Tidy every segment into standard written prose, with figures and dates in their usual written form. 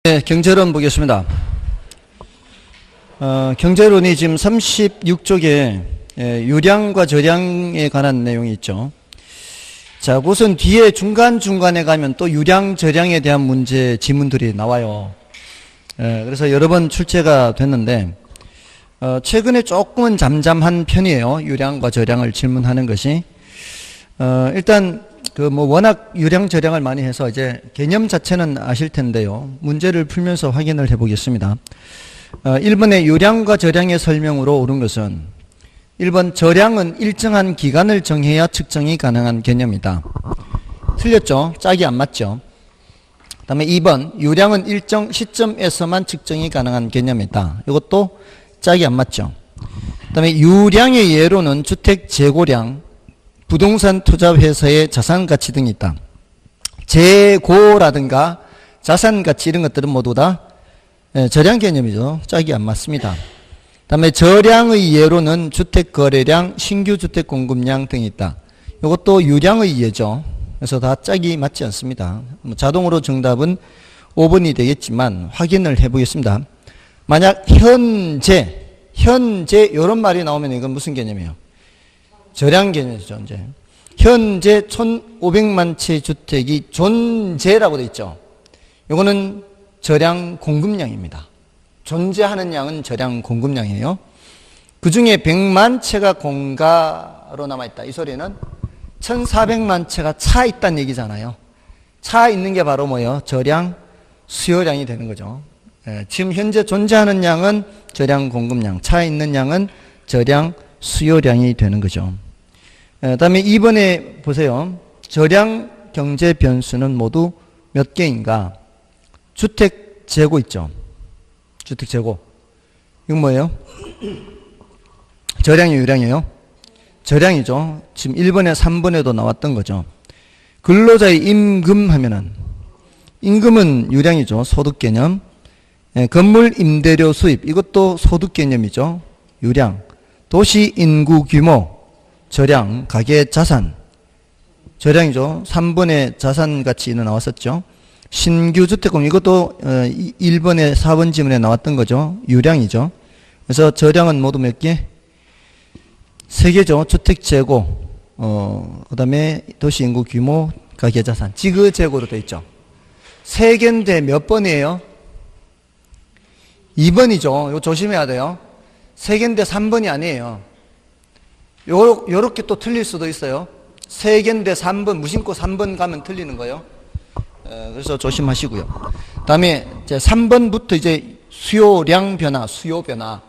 네, 경제론 보겠습니다. 경제론이 지금 36쪽에 유량과 저량에 관한 내용이 있죠. 자, 우선 뒤에 중간중간에 가면 또 유량, 저량에 대한 문제, 지문들이 나와요. 그래서 여러 번 출제가 됐는데, 최근에 조금은 잠잠한 편이에요. 유량과 저량을 질문하는 것이. 일단, 워낙 유량, 저량을 많이 해서 이제 개념 자체는 아실 텐데요. 문제를 풀면서 확인을 해 보겠습니다. 1번의 유량과 저량의 설명으로 옳은 것은 1번 저량은 일정한 기간을 정해야 측정이 가능한 개념이다. 틀렸죠? 짝이 안 맞죠? 그 다음에 2번 유량은 일정 시점에서만 측정이 가능한 개념이다. 이것도 짝이 안 맞죠? 그 다음에 유량의 예로는 주택 재고량, 부동산 투자회사의 자산가치 등이 있다. 재고라든가 자산가치 이런 것들은 모두 다 저량 개념이죠. 짝이 안 맞습니다. 그 다음에 저량의 예로는 주택거래량, 신규주택 공급량 등이 있다. 이것도 유량의 예죠. 그래서 다 짝이 맞지 않습니다. 자동으로 정답은 5번이 되겠지만 확인을 해보겠습니다. 만약 현재 이런 말이 나오면 이건 무슨 개념이에요? 저량 개념이죠. 이제 현재 1,500만 채 주택이 존재라고 되어 있죠. 이거는 저량 공급량입니다. 존재하는 양은 저량 공급량이에요. 그 중에 100만 채가 공가로 남아있다. 이 소리는 1,400만 채가 차 있다는 얘기잖아요. 차 있는 게 바로 뭐예요? 저량 수요량이 되는 거죠. 지금 현재 존재하는 양은 저량 공급량, 차 있는 양은 저량 수요량이 되는 거죠. 다음에 2번에 보세요. 저량 경제 변수는 모두 몇 개인가? 주택 재고 있죠. 주택 재고. 이건 뭐예요? 저량이에요, 유량이에요? 저량이죠. 지금 1번에 3번에도 나왔던 거죠. 근로자의 임금 하면은 임금은 유량이죠. 소득 개념. 건물 임대료 수입 이것도 소득 개념이죠. 유량. 도시 인구 규모 저량, 가계 자산 저량이죠. 3번에 자산 가치는 나왔었죠. 신규 주택공 이것도 1번에 4번 지문에 나왔던 거죠. 유량이죠. 그래서 저량은 모두 몇 개? 3개죠. 주택 재고, 그 다음에 도시 인구 규모, 가계 자산, 지그 재고로 되어 있죠. 3개인데 몇 번이에요? 2번이죠. 이거 조심해야 돼요. 3개인데 3번이 아니에요. 요렇게 또 틀릴 수도 있어요. 3개인데 3번, 무심코 3번 가면 틀리는 거예요. 그래서 조심하시고요. 다음에 이제 3번부터 이제 수요량 변화, 수요 변화,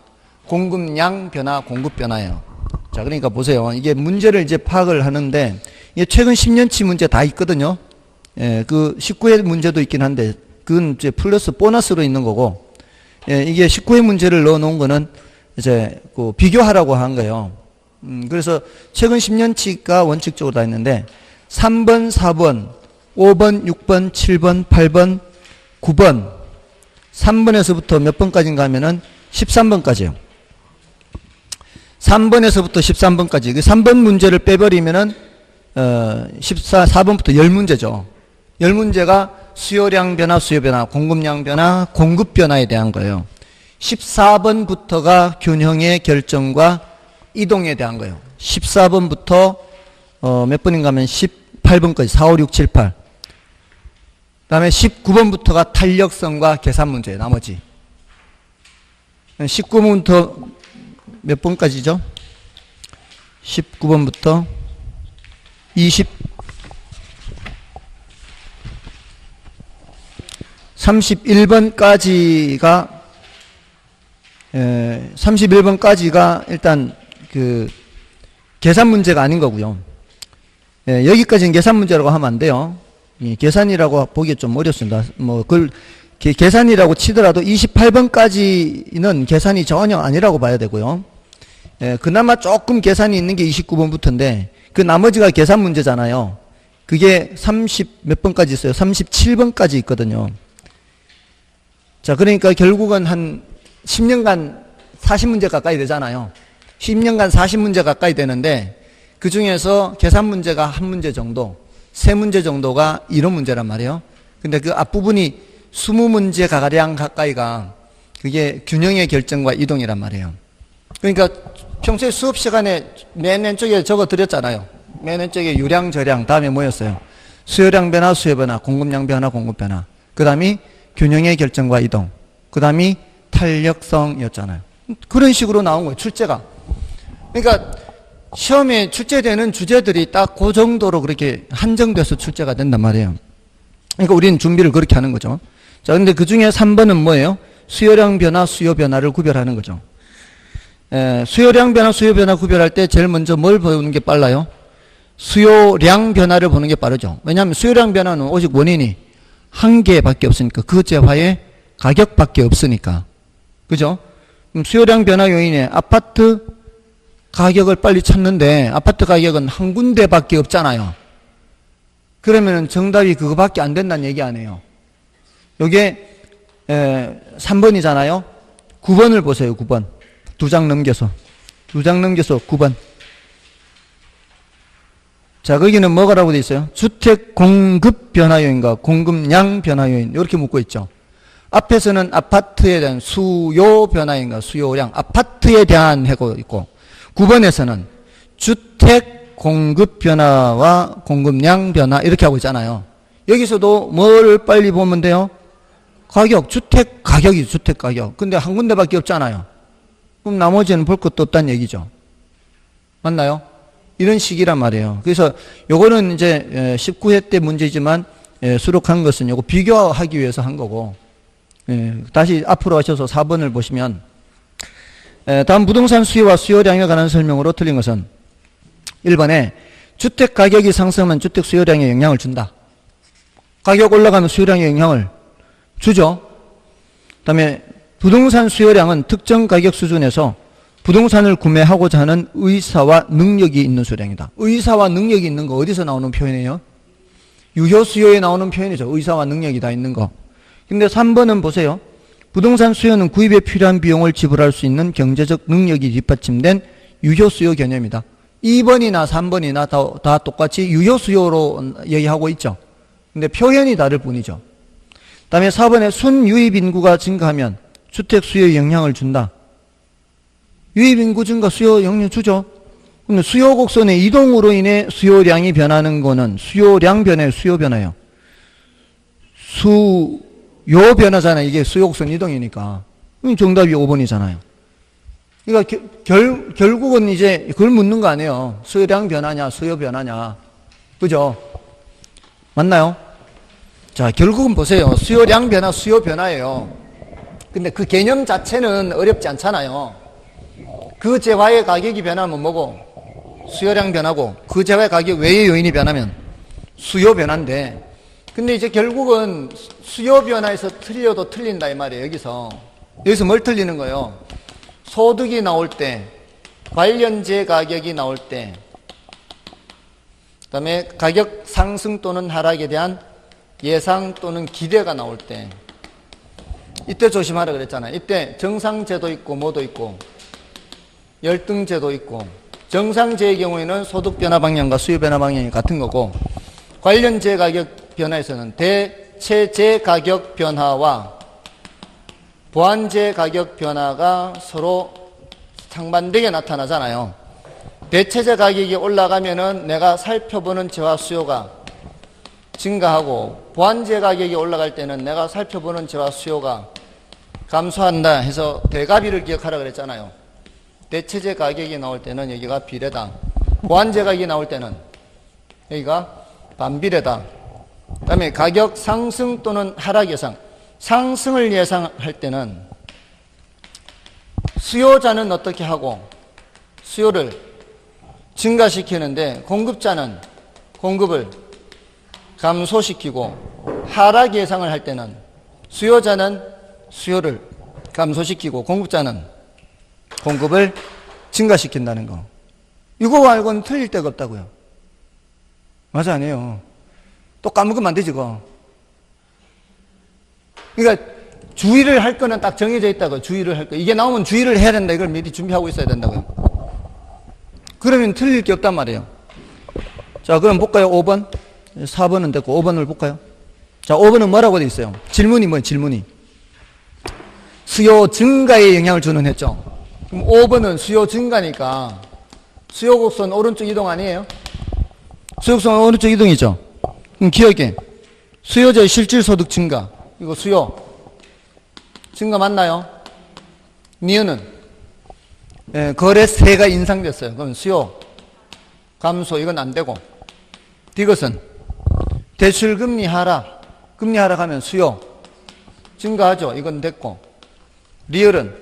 공급량 변화, 공급 변화예요. 자, 그러니까 보세요. 이게 문제를 이제 파악을 하는데 이게 최근 10년치 문제 다 있거든요. 그 19회 문제도 있긴 한데 그건 이제 플러스 보너스로 있는 거고, 이게 19회 문제를 넣어 놓은 거는 이제 그 비교하라고 한 거예요. 그래서 최근 10년치가 원칙적으로 다 있는데 3번, 4번, 5번, 6번, 7번, 8번, 9번 3번에서부터 몇 번까지인가 하면은 13번까지요. 3번에서부터 13번까지. 그 3번 문제를 빼버리면은 4번부터 10문제죠. 10문제가 수요량 변화, 수요 변화, 공급량 변화, 공급 변화에 대한 거예요. 14번부터가 균형의 결정과 이동에 대한 거예요. 14번부터 몇 번인가 하면 18번까지 4, 5, 6, 7, 8. 그 다음에 19번부터가 탄력성과 계산 문제예요. 나머지 19번부터 몇 번까지죠? 19번부터 31번까지가 일단 그 계산 문제가 아닌 거고요. 여기까지는 계산 문제라고 하면 안 돼요. 계산이라고 보기 좀 어렵습니다. 그걸 계산이라고 치더라도 28번까지는 계산이 전혀 아니라고 봐야 되고요. 그나마 조금 계산이 있는 게 29번부터인데 그 나머지가 계산 문제잖아요. 그게 30 몇 번까지 있어요. 37번까지 있거든요. 자, 그러니까 결국은 한 10년간 40문제 가까이 되잖아요. 10년간 40문제 가까이 되는데 그 중에서 계산 문제가 한 문제 정도, 세 문제 정도가 이론 문제란 말이에요. 근데 그 앞부분이 20문제 가량 가까이가 그게 균형의 결정과 이동이란 말이에요. 그러니까 평소에 수업 시간에 맨 왼쪽에 적어 드렸잖아요. 맨 왼쪽에 유량, 저량, 다음에 뭐였어요? 수요량 변화, 수요 변화, 공급량 변화, 공급 변화. 그 다음이 균형의 결정과 이동. 그 다음이 탄력성이었잖아요. 그런 식으로 나온 거예요, 출제가. 그러니까 시험에 출제되는 주제들이 딱 그 정도로 그렇게 한정돼서 출제가 된단 말이에요. 그러니까 우리는 준비를 그렇게 하는 거죠. 자, 근데 그 중에 3번은 뭐예요? 수요량 변화, 수요 변화를 구별하는 거죠. 수요량 변화, 수요 변화 구별할 때 제일 먼저 뭘 보는 게 빨라요? 수요량 변화를 보는 게 빠르죠. 왜냐하면 수요량 변화는 오직 원인이 한 개밖에 없으니까, 그 재화의 가격밖에 없으니까. 그죠? 그럼 수요량 변화 요인에 아파트 가격을 빨리 찾는데 아파트 가격은 한 군데밖에 없잖아요. 그러면 정답이 그거밖에 안 된다는 얘기 아니에요. 요게 3번이잖아요. 9번을 보세요. 9번. 두 장 넘겨서 9번. 자, 거기는 뭐가라고 되어 있어요? 주택 공급 변화 요인과 공급량 변화 요인 이렇게 묻고 있죠. 앞에서는 아파트에 대한 수요 변화인가 수요량, 아파트에 대한 하고 있고, 9번에서는 주택 공급 변화와 공급량 변화 이렇게 하고 있잖아요. 여기서도 뭘 빨리 보면 돼요? 가격, 주택 가격이 주택 가격. 근데 한 군데밖에 없잖아요. 그럼 나머지는 볼 것도 없다는 얘기죠. 맞나요? 이런 식이란 말이에요. 그래서 요거는 이제 19회 때 문제지만 수록한 것은 요거 비교하기 위해서 한 거고, 다시 앞으로 하셔서 4번을 보시면, 다음 부동산 수요와 수요량에 관한 설명으로 틀린 것은 1번에 주택 가격이 상승하면 주택 수요량에 영향을 준다. 가격 올라가면 수요량에 영향을 주죠. 그 다음에 부동산 수요량은 특정 가격 수준에서 부동산을 구매하고자 하는 의사와 능력이 있는 수요량이다. 의사와 능력이 있는 거 어디서 나오는 표현이에요? 유효 수요에 나오는 표현이죠. 의사와 능력이 다 있는 거. 근데 3번은 보세요. 부동산 수요는 구입에 필요한 비용을 지불할 수 있는 경제적 능력이 뒷받침된 유효 수요 개념이다. 2번이나 3번이나 다 똑같이 유효 수요로 얘기하고 있죠. 근데 표현이 다를 뿐이죠. 그 다음에 4번에 순유입 인구가 증가하면 주택 수요에 영향을 준다. 유입 인구 증가 수요 영향 주죠. 근데 수요 곡선의 이동으로 인해 수요량이 변하는 거는 수요량 변화예요, 수요 변화예요. 수요 변화잖아요. 이게 수요 곡선 이동이니까. 그럼 정답이 5번이잖아요. 그러니까 결국은 이제 그걸 묻는 거 아니에요. 수요량 변화냐, 수요 변화냐. 그죠? 맞나요? 자, 결국은 보세요. 수요량 변화, 수요 변화예요. 근데 그 개념 자체는 어렵지 않잖아요. 그 재화의 가격이 변하면 뭐고? 수요량 변하고, 그 재화의 가격 외의 요인이 변하면 수요 변화인데, 근데 이제 결국은 수요 변화에서 틀려도 틀린다 이 말이에요. 여기서 뭘 틀리는 거예요? 소득이 나올 때, 관련재 가격이 나올 때, 그 다음에 가격 상승 또는 하락에 대한 예상 또는 기대가 나올 때, 이때 조심하라 그랬잖아요. 이때 정상제도 있고 뭐도 있고 열등제도 있고, 정상제의 경우에는 소득 변화 방향과 수요 변화 방향이 같은 거고, 관련제 가격 변화에서는 대체제 가격 변화와 보완제 가격 변화가 서로 상반되게 나타나잖아요. 대체제 가격이 올라가면은 내가 살펴보는 재화 수요가 증가하고, 보완제 가격이 올라갈 때는 내가 살펴보는 재화 수요가 감소한다 해서 대가비를 기억하라 그랬잖아요. 대체제 가격이 나올 때는 여기가 비례다. 보완제 가격이 나올 때는 여기가 반비례다. 그 다음에 가격 상승 또는 하락 예상. 상승을 예상할 때는 수요자는 어떻게 하고 수요를 증가시키는데, 공급자는 공급을 감소시키고, 하락 예상을 할 때는 수요자는 수요를 감소시키고 공급자는 공급을 증가시킨다는 거. 이거 말고는 틀릴 데가 없다고요. 맞아, 아니에요. 또 까먹으면 안 되지, 그거. 그러니까 주의를 할 거는 딱 정해져 있다고. 주의를 할 거. 이게 나오면 주의를 해야 된다. 이걸 미리 준비하고 있어야 된다고요. 그러면 틀릴 게 없단 말이에요. 자, 그럼 볼까요? 5번. 4번은 됐고 5번을 볼까요? 자, 5번은 뭐라고 돼 있어요? 질문이 뭐예요? 질문이. 수요 증가에 영향을 주는 했죠. 그럼 5번은 수요 증가니까 수요 곡선 오른쪽 이동 아니에요? 수요 곡선 오른쪽 이동이죠. 그럼 기억해. 수요자의 실질 소득 증가. 이거 수요 증가 맞나요? 니은은 거래세가 인상됐어요. 그럼 수요 감소 이건 안 되고. 디귿은 대출금리 하락. 금리 하락하면 수요 증가하죠. 이건 됐고. 리을은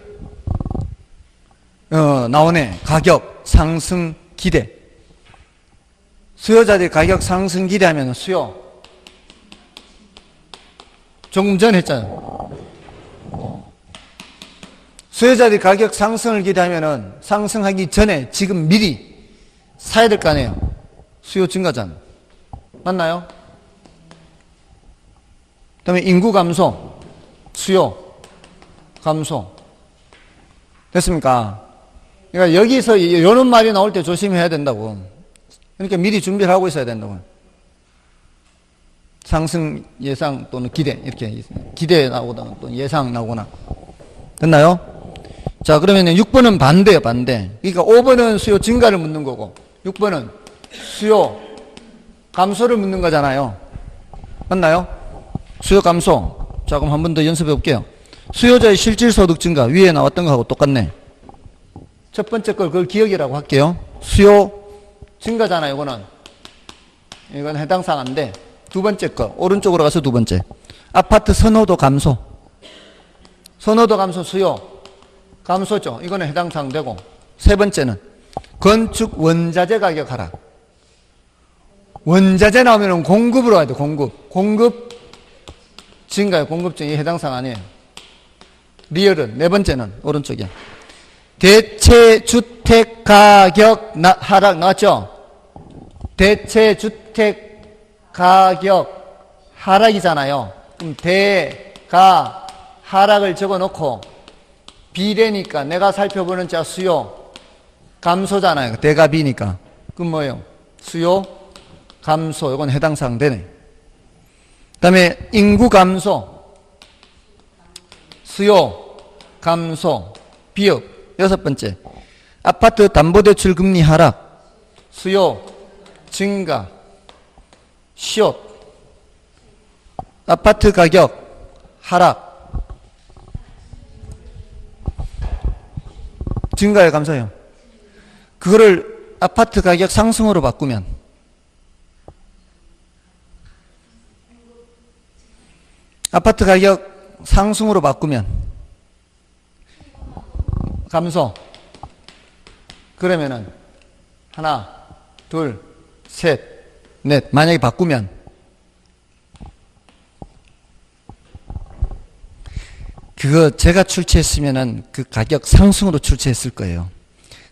나오네. 가격 상승 기대. 수요자들이 가격 상승 기대하면 수요 조금 전 했잖아요. 수요자들이 가격 상승을 기대하면은 상승하기 전에 지금 미리 사야 될 거 아니에요. 수요 증가잖아. 맞나요? 그 다음에 인구 감소, 수요 감소. 됐습니까? 그러니까 여기서 이런 말이 나올 때 조심해야 된다고. 그러니까 미리 준비를 하고 있어야 된다고. 상승 예상 또는 기대, 이렇게 기대 나오거나 또 예상 나오거나. 됐나요? 자, 그러면 6번은 반대예요, 반대. 그러니까 5번은 수요 증가를 묻는 거고 6번은 수요 감소를 묻는 거잖아요. 맞나요? 수요 감소. 자, 그럼 한 번 더 연습해 볼게요. 수요자의 실질 소득 증가. 위에 나왔던 거하고 똑같네. 첫 번째 걸 그걸 기억이라고 할게요. 수요 증가잖아요, 이거는. 이건 해당 사항인데 두 번째 거. 오른쪽으로 가서 두 번째. 아파트 선호도 감소. 선호도 감소 수요 감소죠. 이거는 해당 사항 되고. 세 번째는 건축 원자재 가격 하락. 원자재 나오면 공급으로 가야 돼. 공급 증가요. 공급증이 해당 사항 아니에요. 리얼은 네 번째는 오른쪽이야. 대체 주택 가격 하락 나왔죠? 대체 주택 가격 하락이잖아요. 그럼 대가 하락을 적어 놓고 비례니까 내가 살펴보는 자 수요 감소잖아요. 대가 비니까. 그럼 뭐예요? 수요 감소. 이건 해당 사항 되네. 그 다음에 인구 감소, 수요 감소, 비읍. 여섯 번째, 아파트 담보대출 금리 하락, 수요 증가, 시옷. 아파트 가격 하락, 증가요, 감소요? 그거를 아파트 가격 상승으로 바꾸면 아파트 가격 상승으로 바꾸면 감소. 그러면은 하나, 둘, 셋, 넷. 만약에 바꾸면 그거 제가 출제했으면은 그 가격 상승으로 출제했을 거예요.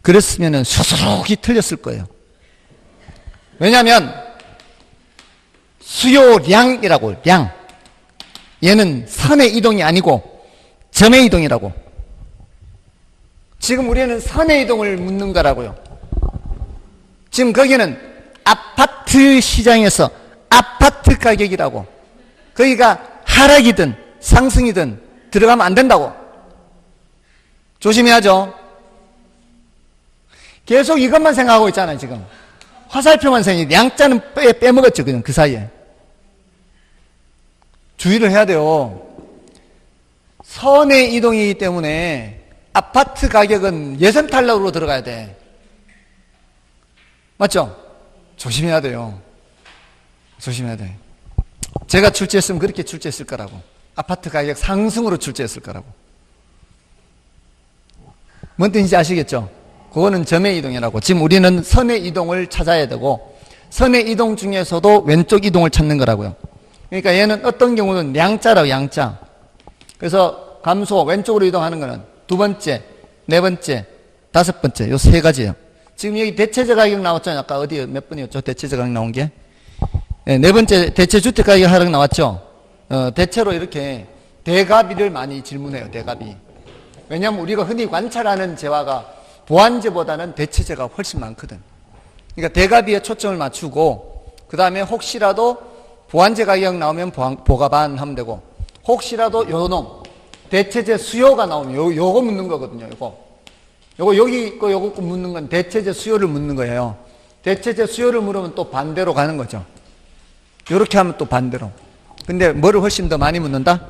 그랬으면은 수수룩이 틀렸을 거예요. 왜냐하면 수요량이라고. 량. 얘는 선의 이동이 아니고 점의 이동이라고. 지금 우리는 선의 이동을 묻는 거라고요. 지금 거기는 아파트 시장에서 아파트 가격이라고. 거기가 하락이든 상승이든 들어가면 안 된다고. 조심해야죠. 계속 이것만 생각하고 있잖아요, 지금. 화살표만 생각해. 양자는 빼먹었죠, 그냥 그 사이에. 주의를 해야 돼요. 선의 이동이기 때문에 아파트 가격은 예선 탈락으로 들어가야 돼. 맞죠? 조심해야 돼요. 조심해야 돼. 제가 출제했으면 그렇게 출제했을 거라고. 아파트 가격 상승으로 출제했을 거라고. 뭔 뜻인지 아시겠죠? 그거는 점의 이동이라고. 지금 우리는 선의 이동을 찾아야 되고 선의 이동 중에서도 왼쪽 이동을 찾는 거라고요. 그러니까 얘는 어떤 경우는 양자라고. 양자. 그래서 감소 왼쪽으로 이동하는 거는 두 번째, 네 번째, 다섯 번째 요 세 가지예요. 지금 여기 대체재 가격 나왔잖아요. 아까 어디 몇 번이었죠? 대체재 가격 나온 게. 네 번째 대체 주택 가격 하락 나왔죠. 대체로 이렇게 대가비를 많이 질문해요. 대가비. 왜냐하면 우리가 흔히 관찰하는 재화가 보완재보다는 대체재가 훨씬 많거든. 그러니까 대가비에 초점을 맞추고 그 다음에 혹시라도 보완제 가격 나오면 보가반 하면 되고, 혹시라도 요놈 대체재 수요가 나오면 요거 묻는 거거든요. 요거 여기 있고 요거 묻는 건 대체재 수요를 묻는 거예요. 대체재 수요를 물으면 또 반대로 가는 거죠. 요렇게 하면 또 반대로. 근데 뭐를 훨씬 더 많이 묻는다?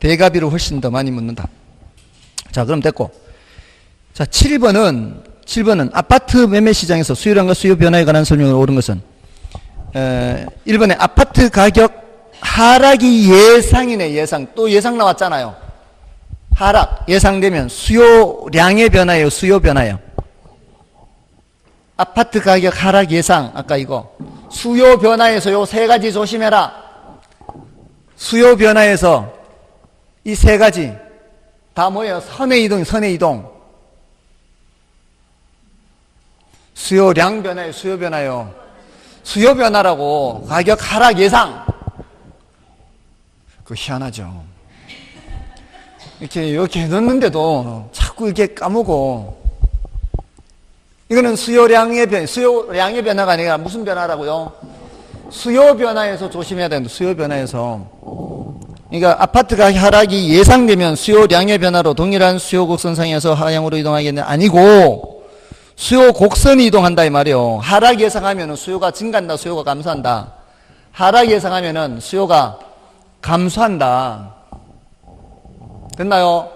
대가비를 훨씬 더 많이 묻는다. 자, 그럼 됐고. 자, 7번은 아파트 매매 시장에서 수요량과 수요 변화에 관한 설명을 옳은 것은 1번에 아파트 가격 하락이 예상이네. 예상. 또 예상 나왔잖아요. 하락 예상되면 수요량의 변화예요, 수요 변화예요. 아파트 가격 하락 예상. 아까 이거 수요 변화에서 요 세 가지 조심해라. 수요 변화에서 이 세 가지 다 뭐예요? 선의 이동, 선의 이동. 수요량 변화예요, 수요 변화요. 수요 변화라고 가격 하락 예상. 그거 희한하죠. 이렇게 넣는데도 자꾸 이렇게 까먹고. 이거는 수요량의 변화가 아니라 무슨 변화라고요? 수요 변화에서 조심해야 되는데, 수요 변화에서. 그러니까 아파트 가격 하락이 예상되면 수요량의 변화로 동일한 수요 곡선상에서 하향으로 이동하겠네. 아니고 수요 곡선이 이동한다 이 말이에요. 하락 예상하면 수요가 증가한다, 수요가 감소한다. 하락 예상하면 수요가 감소한다. 됐나요?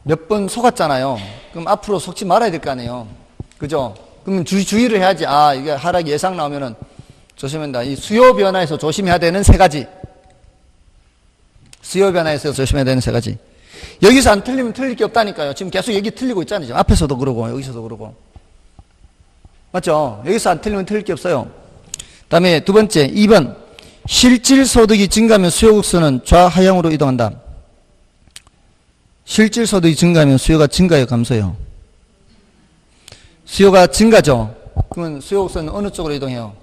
몇 번 속았잖아요. 그럼 앞으로 속지 말아야 될 거 아니에요. 그죠? 그러면 주의를 해야지. 아, 이게 하락 예상 나오면은 조심한다. 이 수요 변화에서 조심해야 되는 세 가지. 수요 변화에서 조심해야 되는 세 가지. 여기서 안 틀리면 틀릴 게 없다니까요. 지금 계속 여기 틀리고 있잖아요. 지금 앞에서도 그러고 여기서도 그러고. 맞죠? 여기서 안 틀리면 틀릴 게 없어요. 다음에 두 번째 2번 실질소득이 증가하면 수요곡선은 좌하향으로 이동한다. 실질소득이 증가하면 수요가 증가해요, 감소해요? 수요가 증가죠. 그러면 수요곡선은 어느 쪽으로 이동해요?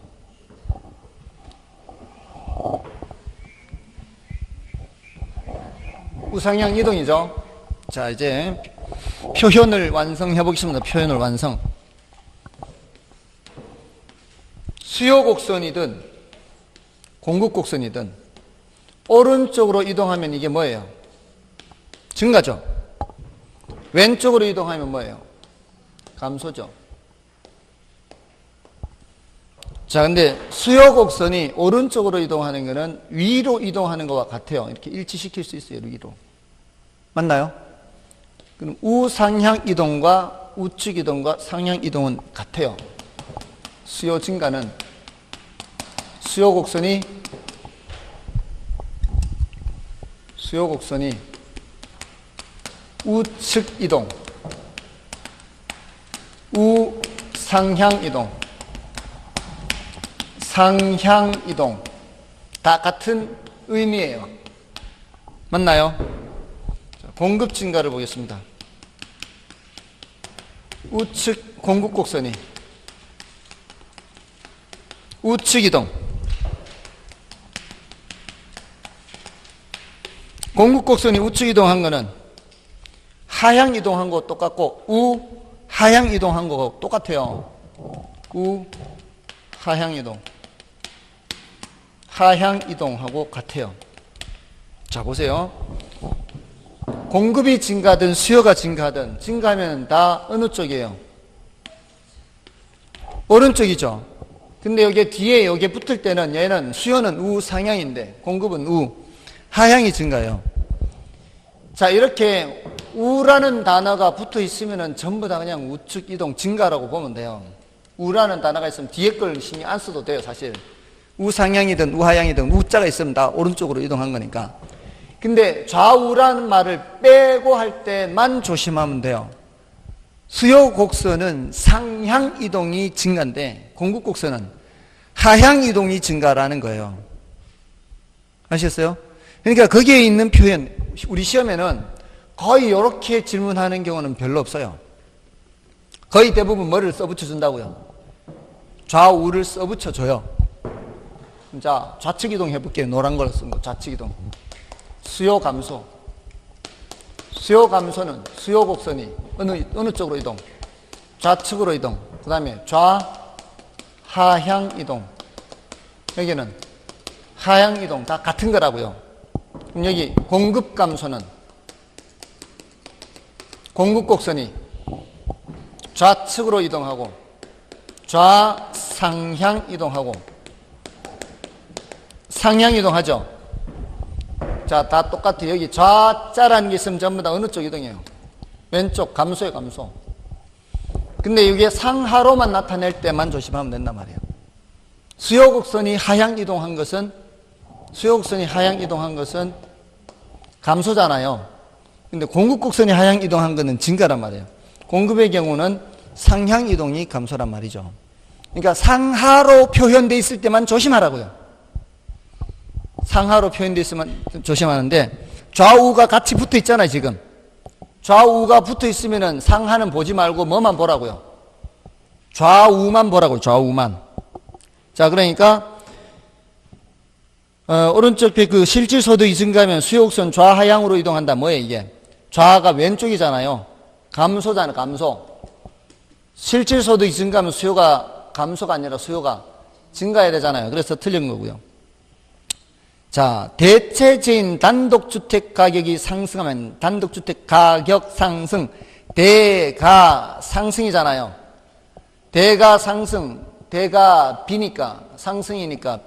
우상향 이동이죠. 자, 이제 표현을 완성해 보겠습니다. 표현을 완성. 수요곡선이든 공급곡선이든 오른쪽으로 이동하면 이게 뭐예요? 증가죠. 왼쪽으로 이동하면 뭐예요? 감소죠. 자, 근데 수요곡선이 오른쪽으로 이동하는 것은 위로 이동하는 것과 같아요. 이렇게 일치시킬 수 있어요, 위로. 맞나요? 그럼 우상향 이동과 우측 이동과 상향 이동은 같아요. 수요 증가는 수요곡선이 우측 이동, 우상향 이동, 상향 이동 다 같은 의미예요. 맞나요? 자, 공급 증가를 보겠습니다. 우측 공급 곡선이 우측 이동, 공급 곡선이 우측 이동한 거는 하향 이동한 거 똑같고 우하향 이동한 거 똑같아요. 우하향 이동, 하향 이동하고 같아요. 자, 보세요. 공급이 증가하든 수요가 증가하든 증가하면 다 어느 쪽이에요? 오른쪽이죠. 근데 여기 뒤에 여기 붙을 때는 얘는 수요는 우상향인데 공급은 우하향이 증가해요. 자, 이렇게 우라는 단어가 붙어 있으면 전부 다 그냥 우측 이동 증가라고 보면 돼요. 우라는 단어가 있으면 뒤에 걸 신경 안 써도 돼요, 사실. 우상향이든 우하향이든 우자가 있으면 다 오른쪽으로 이동한 거니까. 근데 좌우라는 말을 빼고 할 때만 조심하면 돼요. 수요 곡선은 상향 이동이 증가인데 공급 곡선은 하향 이동이 증가라는 거예요. 아셨어요? 그러니까 거기에 있는 표현, 우리 시험에는 거의 이렇게 질문하는 경우는 별로 없어요. 거의 대부분 뭐를 써붙여 준다고요? 좌우를 써붙여 줘요. 자, 좌측 이동 해볼게요. 노란 걸 쓴 거, 좌측 이동. 수요 감소. 수요 감소는 수요 곡선이 어느 쪽으로 이동? 좌측으로 이동. 그 다음에 좌하향 이동. 여기는 하향 이동 다 같은 거라고요. 그럼 여기 공급 감소는 공급 곡선이 좌측으로 이동하고 좌상향 이동하고 상향 이동하죠. 자, 다 똑같아요. 여기 좌자라는 게 있으면 전부 다 어느 쪽 이동해요? 왼쪽 감소예요, 감소. 근데 이게 상하로만 나타낼 때만 조심하면 된단 말이에요. 수요곡선이 하향 이동한 것은 감소잖아요. 근데 공급곡선이 하향 이동한 것은 증가란 말이에요. 공급의 경우는 상향 이동이 감소란 말이죠. 그러니까 상하로 표현되어 있을 때만 조심하라고요. 상하로 표현되어 있으면 조심하는데, 좌우가 같이 붙어 있잖아요, 지금. 좌우가 붙어 있으면은 상하는 보지 말고 뭐만 보라고요? 좌우만 보라고요, 좌우만. 자, 그러니까, 오른쪽 그 실질소득이 증가하면 수요곡선 좌하향으로 이동한다. 뭐예요, 이게? 좌가 왼쪽이잖아요. 감소잖아요, 감소. 실질소득이 증가하면 수요가 감소가 아니라 수요가 증가해야 되잖아요. 그래서 틀린 거고요. 자, 대체재인 단독주택 가격이 상승하면 단독주택 가격 상승, 대가 상승이잖아요. 대가 상승, 대가 비니까 상승이니까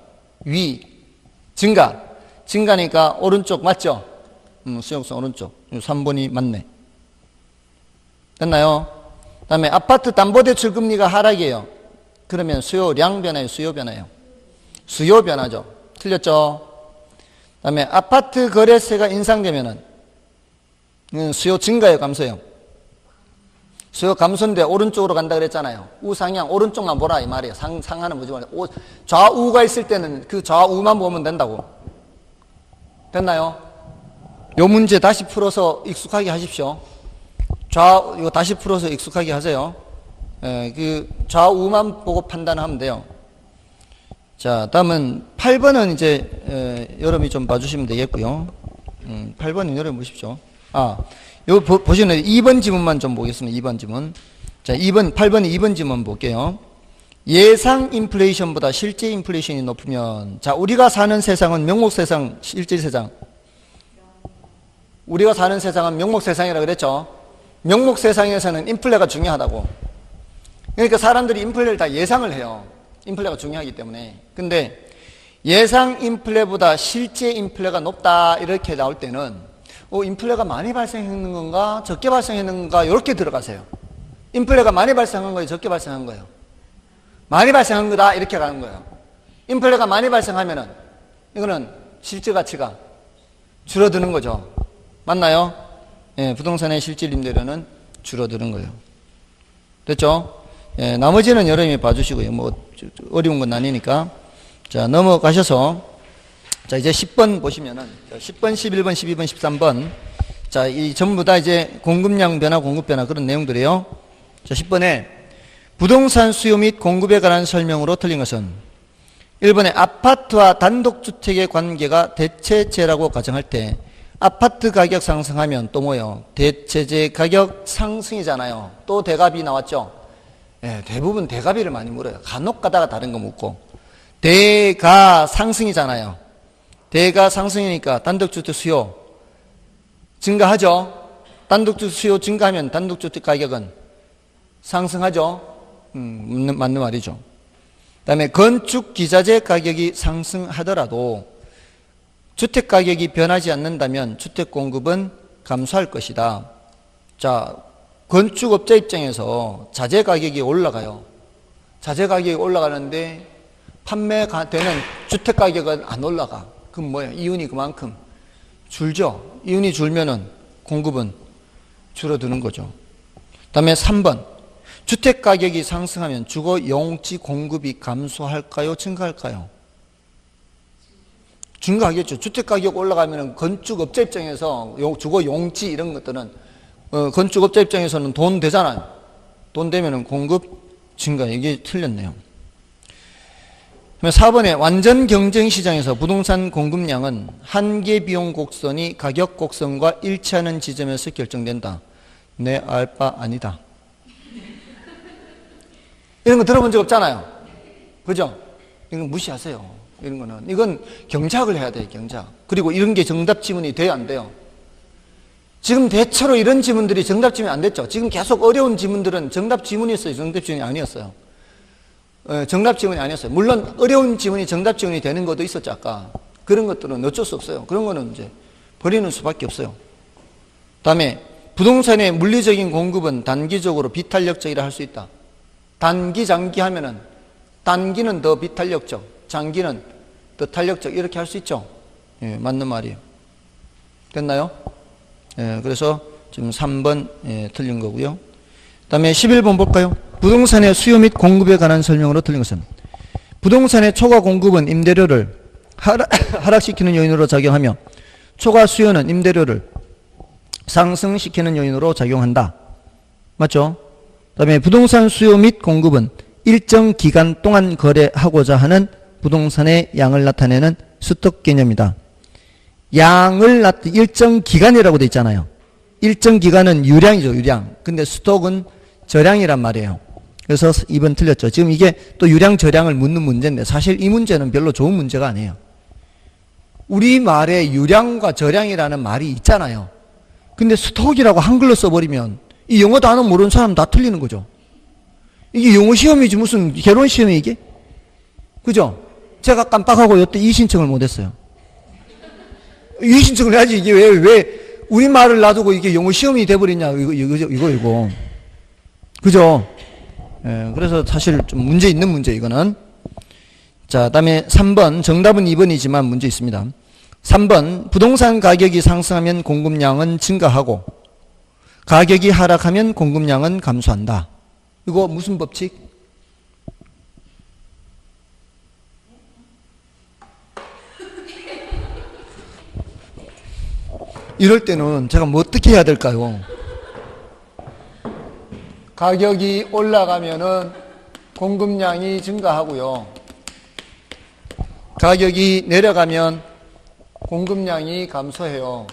위, 증가니까 오른쪽 맞죠? 수용성 오른쪽. 3번이 맞네. 됐나요? 그 다음에 아파트 담보대출 금리가 하락이에요. 그러면 수요량 변화예요, 수요 변화예요. 수요 변화죠. 틀렸죠? 그 다음에 아파트 거래세가 인상되면은 수요 증가예요, 감소예요? 수요 감소인데 오른쪽으로 간다 그랬잖아요. 우상향 오른쪽만 보라 이 말이에요. 상하는 보지 말고 좌우가 있을 때는 그 좌우만 보면 된다고. 됐나요? 요 문제 다시 풀어서 익숙하게 하십시오. 이거 다시 풀어서 익숙하게 하세요. 그 좌우만 보고 판단하면 돼요. 자, 다음은 8번은 이제 여러분이 좀 봐주시면 되겠고요. 8번은 여러분 보십시오. 요 보시는 2번 지문만 좀 보겠습니다. 2번 지문. 자, 8번 2번 지문 볼게요. 예상 인플레이션보다 실제 인플레이션이 높으면, 자, 우리가 사는 세상은 명목세상, 실질세상. 우리가 사는 세상은 명목세상이라 그랬죠. 명목세상에서는 인플레가 중요하다고. 그러니까 사람들이 인플레를 다 예상을 해요. 인플레가 중요하기 때문에. 근데 예상 인플레보다 실제 인플레가 높다 이렇게 나올 때는 인플레가 많이 발생했는 건가 적게 발생했는 건가 이렇게 들어가세요. 인플레가 많이 발생한 거예요, 적게 발생한 거예요? 많이 발생한 거다 이렇게 가는 거예요. 인플레가 많이 발생하면은 이거는 실질 가치가 줄어드는 거죠. 맞나요? 예, 부동산의 실질 임대료는 줄어드는 거예요. 됐죠? 예, 나머지는 여러분이 봐주시고요. 뭐 어려운 건 아니니까. 자, 넘어가셔서 자, 이제 10번 보시면은 10번, 11번, 12번, 13번. 자, 이 전부 다 이제 공급량 변화, 공급 변화 그런 내용들이에요. 자, 10번에 부동산 수요 및 공급에 관한 설명으로 틀린 것은 1번에 아파트와 단독주택의 관계가 대체재라고 가정할 때 아파트 가격 상승하면 또 뭐예요? 대체재 가격 상승이잖아요. 또 대가비 나왔죠? 예, 대부분 대가비를 많이 물어요. 간혹 가다가 다른 거 묻고. 대가 상승이잖아요. 대가 상승이니까 단독주택 수요 증가하죠? 단독주택 수요 증가하면 단독주택 가격은 상승하죠? 맞는 말이죠. 그 다음에 건축기자재 가격이 상승하더라도 주택 가격이 변하지 않는다면 주택 공급은 감소할 것이다. 자, 건축업자 입장에서 자재 가격이 올라가요. 자재 가격이 올라가는데 판매되는 주택 가격은 안 올라가. 그럼 뭐예요? 이윤이 그만큼 줄죠. 이윤이 줄면은 공급은 줄어드는 거죠. 그 다음에 3번. 주택 가격이 상승하면 주거 용지 공급이 감소할까요? 증가할까요? 증가하겠죠. 주택 가격 올라가면 건축업자 입장에서 주거 용지 이런 것들은 건축업자 입장에서는 돈 되잖아요. 돈 되면 공급 증가. 이게 틀렸네요. 4번에 완전 경쟁 시장에서 부동산 공급량은 한계 비용 곡선이 가격 곡선과 일치하는 지점에서 결정된다. 내 알 바 아니다. 이런 거 들어본 적 없잖아요. 그죠? 이건 무시하세요. 이런 거는. 이건 경작을 해야 돼요, 경작. 그리고 이런 게 정답 지문이 돼야 안 돼요. 지금 대체로 이런 지문들이 정답 지문이 안 됐죠. 지금 계속 어려운 지문들은 정답 지문이었어요. 정답 지문이 아니었어요. 정답 지문이 아니었어요. 물론 어려운 지문이 정답 지문이 되는 것도 있었죠, 아까. 그런 것들은 어쩔 수 없어요. 그런 거는 이제 버리는 수밖에 없어요. 다음에 부동산의 물리적인 공급은 단기적으로 비탄력적이라 할 수 있다. 단기, 장기 하면은 단기는 더 비탄력적, 장기는 더 탄력적 이렇게 할 수 있죠. 예, 맞는 말이에요. 됐나요? 예, 그래서 지금 3번 틀린 거고요. 그 다음에 11번 볼까요? 부동산의 수요 및 공급에 관한 설명으로 틀린 것은 부동산의 초과 공급은 임대료를 하락시키는 요인으로 작용하며 초과 수요는 임대료를 상승시키는 요인으로 작용한다. 맞죠? 그 다음에 부동산 수요 및 공급은 일정 기간 동안 거래하고자 하는 부동산의 양을 나타내는 스톡 개념이다. 일정 기간이라고 돼 있잖아요. 일정 기간은 유량이죠, 유량. 근데 스톡은 저량이란 말이에요. 그래서 2번 틀렸죠. 지금 이게 또 유량, 저량을 묻는 문제인데 사실 이 문제는 별로 좋은 문제가 아니에요. 우리말에 유량과 저량이라는 말이 있잖아요. 근데 스톡이라고 한글로 써버리면 이 영어 단어 모르는 사람 다 틀리는 거죠. 이게 영어 시험이지 무슨 결혼 시험이 이게? 그죠? 제가 깜빡하고 여태 이신청을 못했어요. 이신청을 해야지. 이게 왜 우리말을 놔두고 이게 영어 시험이 돼버리냐 이거. 그죠? 예, 그래서 사실 좀 문제 있는 문제 이거는. 자, 다음에 3번. 정답은 2번이지만 문제 있습니다. 3번. 부동산 가격이 상승하면 공급량은 증가하고 가격이 하락하면 공급량은 감소한다. 이거 무슨 법칙? 이럴 때는 제가 뭐 어떻게 해야 될까요? 가격이 올라가면은 공급량이 증가하고요. 가격이 내려가면 공급량이 감소해요.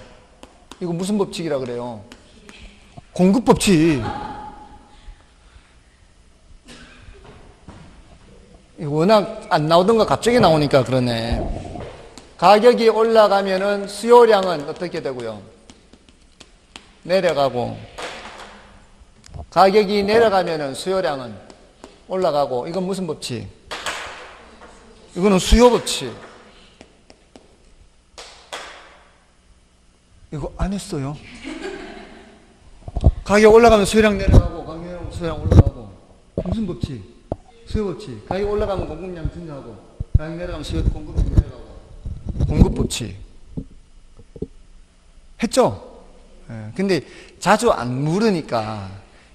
이거 무슨 법칙이라 그래요? 공급법칙. 워낙 안 나오던 거 갑자기 나오니까 그러네. 가격이 올라가면은 수요량은 어떻게 되고요? 내려가고, 가격이 내려가면은 수요량은 올라가고. 이건 무슨 법칙? 이거는 수요 법칙. 이거 안 했어요. 가격 올라가면 수요량 내려가고, 가격 내려가면 수요량 올라가고. 무슨 법칙? 수요 법칙. 가격 올라가면 공급량 증가하고, 가격 내려가면 수요 공급량 내려가고. 공급 법칙. 했죠? 예, 근데 자주 안 물으니까.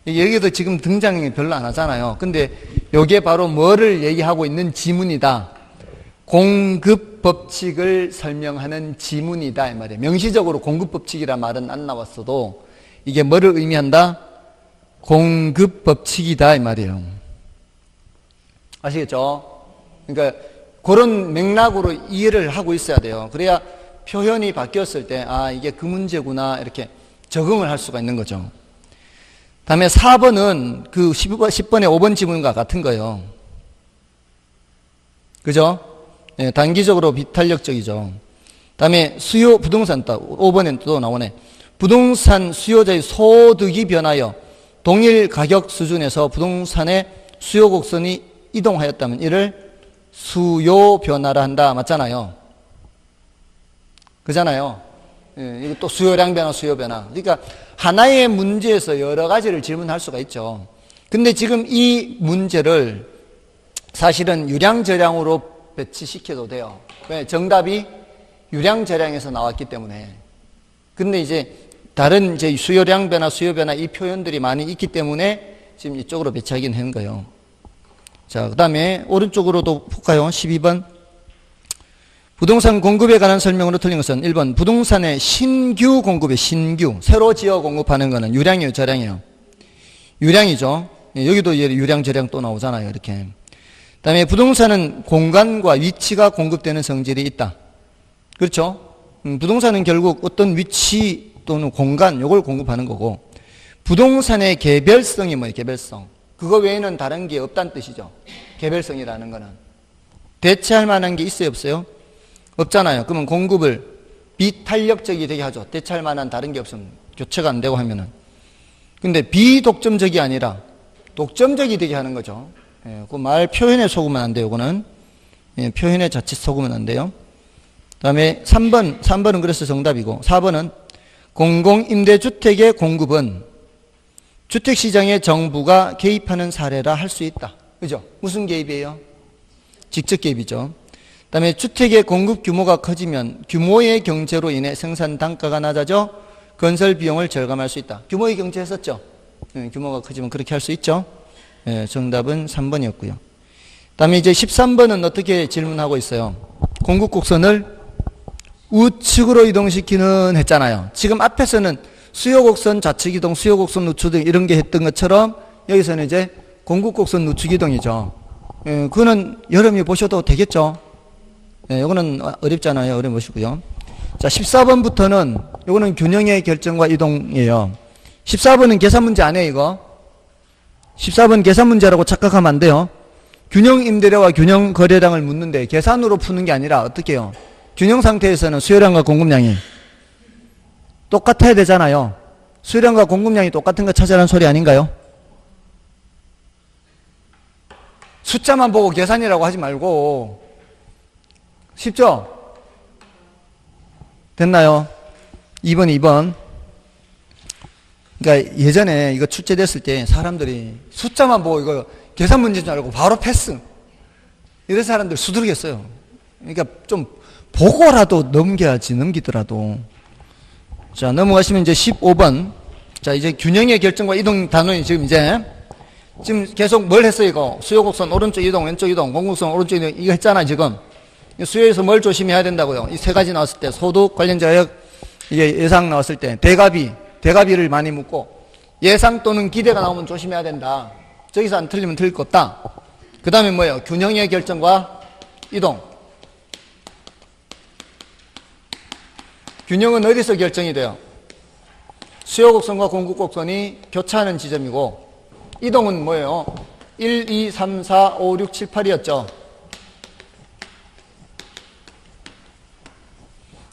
여기도 지금 등장이 별로 안 하잖아요. 근데 이게 바로 뭐를 얘기하고 있는 지문이다. 공급 법칙을 설명하는 지문이다 이 말이에요. 명시적으로 공급 법칙이란 말은 안 나왔어도 이게 뭐를 의미한다? 공급 법칙이다 이 말이에요. 아시겠죠? 그러니까 그런 맥락으로 이해를 하고 있어야 돼요. 그래야 표현이 바뀌었을 때 아 이게 그 문제구나 이렇게 적응을 할 수가 있는 거죠. 다음에 4번은 그 10번의 5번 지문과 같은 거예요. 그죠? 예, 단기적으로 비탄력적이죠. 다음에 수요 부동산 5번엔 또 나오네. 부동산 수요자의 소득이 변하여 동일 가격 수준에서 부동산의 수요 곡선이 이동하였다면 이를 수요 변화라 한다. 맞잖아요. 그잖아요. 예, 이거 또 수요량 변화, 수요 변화. 그러니까 하나의 문제에서 여러 가지를 질문할 수가 있죠. 근데 지금 이 문제를 사실은 유량저량으로 배치시켜도 돼요. 왜? 정답이 유량저량에서 나왔기 때문에. 근데 이제 다른 이제 수요량 변화, 수요 변화 이 표현들이 많이 있기 때문에 지금 이쪽으로 배치하긴 한 거예요. 자, 그 다음에 오른쪽으로도 볼까요? 12번. 부동산 공급에 관한 설명으로 틀린 것은 1번 부동산의 신규 공급에 신규 새로 지어 공급하는 것은 유량이에요, 저량이에요? 유량이죠. 여기도 유량, 저량 또 나오잖아요, 이렇게. 그 다음에 부동산은 공간과 위치가 공급되는 성질이 있다. 그렇죠? 부동산은 결국 어떤 위치 또는 공간 요걸 공급하는 거고 부동산의 개별성이 뭐예요? 개별성. 그거 외에는 다른 게 없다는 뜻이죠. 개별성이라는 거는. 대체할 만한 게 있어요, 없어요? 없잖아요. 그러면 공급을 비탄력적이 되게 하죠. 대체할 만한 다른 게 없으면 교체가 안 되고 하면은. 근데 비독점적이 아니라 독점적이 되게 하는 거죠. 예, 그 말 표현에 속으면 안 돼요. 그거는 예, 표현에 자칫 속으면 안 돼요. 그다음에 3번은 그래서 정답이고 4번은 공공임대주택의 공급은 주택시장에 정부가 개입하는 사례라 할 수 있다. 그죠? 무슨 개입이에요? 직접 개입이죠. 그 다음에 주택의 공급 규모가 커지면 규모의 경제로 인해 생산 단가가 낮아져 건설 비용을 절감할 수 있다. 규모의 경제 했었죠? 네, 규모가 커지면 그렇게 할 수 있죠. 네, 정답은 3번이었고요. 그 다음에 이제 13번은 어떻게 질문하고 있어요? 공급 곡선을 우측으로 이동시키는 했잖아요. 지금 앞에서는 수요곡선 좌측 이동, 수요곡선 우측 이동 이런 게 했던 것처럼 여기서는 이제 공급곡선 우측 이동이죠. 예, 그거는 여러분이 보셔도 되겠죠. 예, 이거는 어렵잖아요. 어려 보시고요. 자, 14번부터는 이거는 균형의 결정과 이동이에요. 14번은 계산 문제 아니에요, 이거. 14번 계산 문제라고 착각하면 안 돼요. 균형 임대료와 균형 거래량을 묻는데 계산으로 푸는 게 아니라 어떻게 해요? 균형 상태에서는 수요량과 공급량이 똑같아야 되잖아요. 수요량과 공급량이 똑같은 거 찾아라는 소리 아닌가요? 숫자만 보고 계산이라고 하지 말고. 쉽죠? 됐나요? 2번. 그러니까 예전에 이거 출제됐을 때 사람들이 숫자만 보고 이거 계산 문제인 줄 알고 바로 패스. 이런 사람들 수두룩했어요. 그러니까 좀 보고라도 넘기더라도. 자, 넘어가시면 이제 15번. 자, 이제 균형의 결정과 이동 단원이 지금 계속 뭘 했어요, 이거? 수요곡선 오른쪽 이동, 왼쪽 이동, 공급선 오른쪽 이동, 이거 했잖아, 지금. 수요에서 뭘 조심해야 된다고요? 이 세 가지 나왔을 때, 소득, 관련 자격, 이게 예상 나왔을 때, 대가비를 많이 묻고, 예상 또는 기대가 나오면 조심해야 된다. 저기서 안 틀리면 틀릴 거 없다. 그 다음에 뭐예요? 균형의 결정과 이동. 균형은 어디서 결정이 돼요? 수요곡선과 공급곡선이 교차하는 지점이고, 이동은 뭐예요? 1, 2, 3, 4, 5, 6, 7, 8이었죠.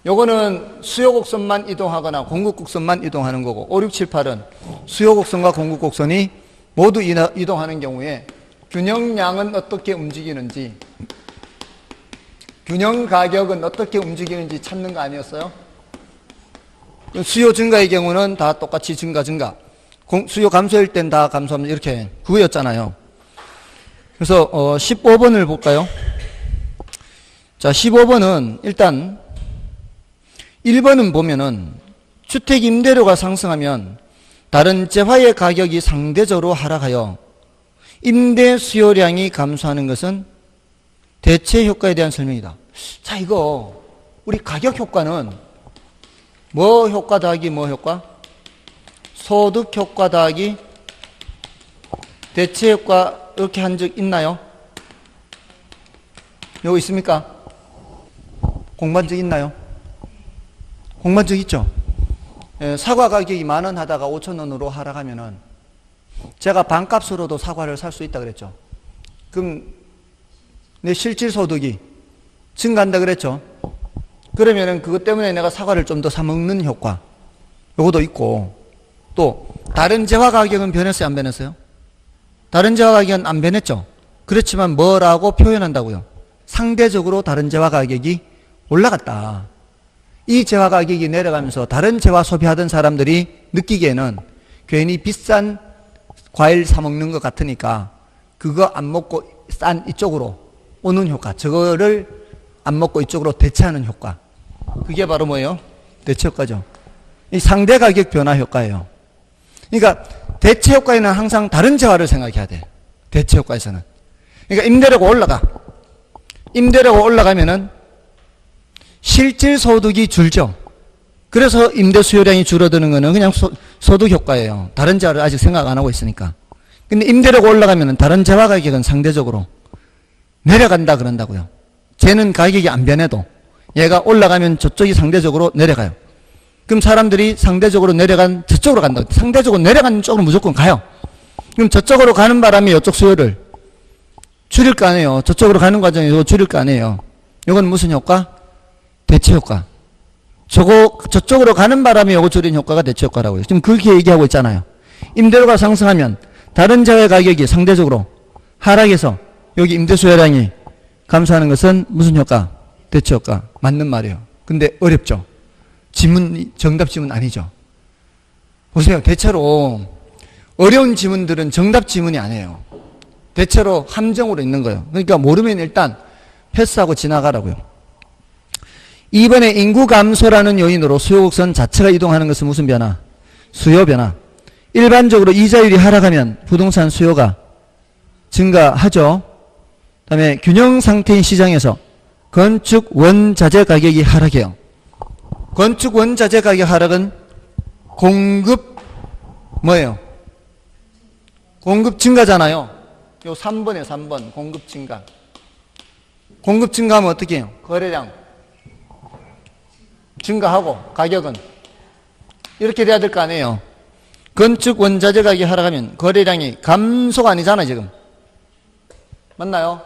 요거는 수요곡선만 이동하거나 공급곡선만 이동하는 거고 5, 6, 7, 8은 수요곡선과 공급곡선이 모두 이동하는 경우에 균형량은 어떻게 움직이는지 균형 가격은 어떻게 움직이는지 찾는 거 아니었어요? 수요 증가의 경우는 다 똑같이 증가 수요 감소일 땐 다 감소하면 이렇게 그거였잖아요. 그래서 15번을 볼까요? 자, 15번은 일단 1번은 보면은 주택 임대료가 상승하면 다른 재화의 가격이 상대적으로 하락하여 임대 수요량이 감소하는 것은 대체 효과에 대한 설명이다. 자, 이거 우리 가격 효과는 뭐 효과 더하기 뭐 효과? 소득 효과 더하기 대체 효과 이렇게 한 적 있나요? 요거 있습니까? 공부한 적 있나요? 공부한 적 있죠? 예, 사과 가격이 10,000원 하다가 5,000원으로 하락하면은 제가 반값으로도 사과를 살 수 있다 그랬죠. 그럼 내 실질 소득이 증가한다 그랬죠. 그러면은 그것 때문에 내가 사과를 좀 더 사 먹는 효과 요것도 있고, 또 다른 재화 가격은 변했어요, 안 변했어요? 다른 재화 가격은 안 변했죠. 그렇지만 뭐라고 표현한다고요? 상대적으로 다른 재화 가격이 올라갔다. 이 재화 가격이 내려가면서 다른 재화 소비하던 사람들이 느끼기에는 괜히 비싼 과일 사 먹는 것 같으니까 그거 안 먹고 싼 이쪽으로 오는 효과, 저거를 안 먹고 이쪽으로 대체하는 효과, 그게 바로 뭐예요? 대체 효과죠. 이 상대 가격 변화 효과예요. 그러니까 대체 효과에는 항상 다른 재화를 생각해야 돼. 대체 효과에서는. 그러니까 임대료가 올라가면은 실질 소득이 줄죠. 그래서 임대 수요량이 줄어드는 거는 그냥 소득 효과예요. 다른 재화를 아직 생각 안 하고 있으니까. 근데 임대료가 올라가면은 다른 재화 가격은 상대적으로 내려간다 그런다고요. 쟤는 가격이 안 변해도 얘가 올라가면 저쪽이 상대적으로 내려가요. 그럼 사람들이 상대적으로 내려간 저쪽으로 간다. 상대적으로 내려가는 쪽으로 무조건 가요. 그럼 저쪽으로 가는 바람에 이쪽 수요를 줄일 거 아니에요. 저쪽으로 가는 과정에 이거 줄일 거 아니에요. 이건 무슨 효과? 대체 효과. 저쪽으로 가는 바람에 이거 줄인 효과가 대체 효과라고요. 지금 그렇게 얘기하고 있잖아요. 임대료가 상승하면 다른 자의 가격이 상대적으로 하락해서 여기 임대 수요량이 감소하는 것은 무슨 효과? 대체 효과. 맞는 말이에요. 근데 어렵죠. 정답 지문 아니죠. 보세요. 대체로 어려운 지문들은 정답 지문이 아니에요. 대체로 함정으로 있는 거예요. 그러니까 모르면 일단 패스하고 지나가라고요. 2번에 인구 감소라는 요인으로 수요곡선 자체가 이동하는 것은 무슨 변화? 수요 변화. 일반적으로 이자율이 하락하면 부동산 수요가 증가하죠. 그 다음에 균형 상태인 시장에서 건축 원자재 가격이 하락해요. 건축 원자재 가격 하락은 공급 뭐예요? 공급 증가잖아요. 요 3번이에요. 3번 공급 증가. 공급 증가하면 어떻게 해요? 거래량 증가하고 가격은 이렇게 돼야 될 거 아니에요. 건축 원자재 가격이 하락하면 거래량이 감소가 아니잖아요. 지금 맞나요?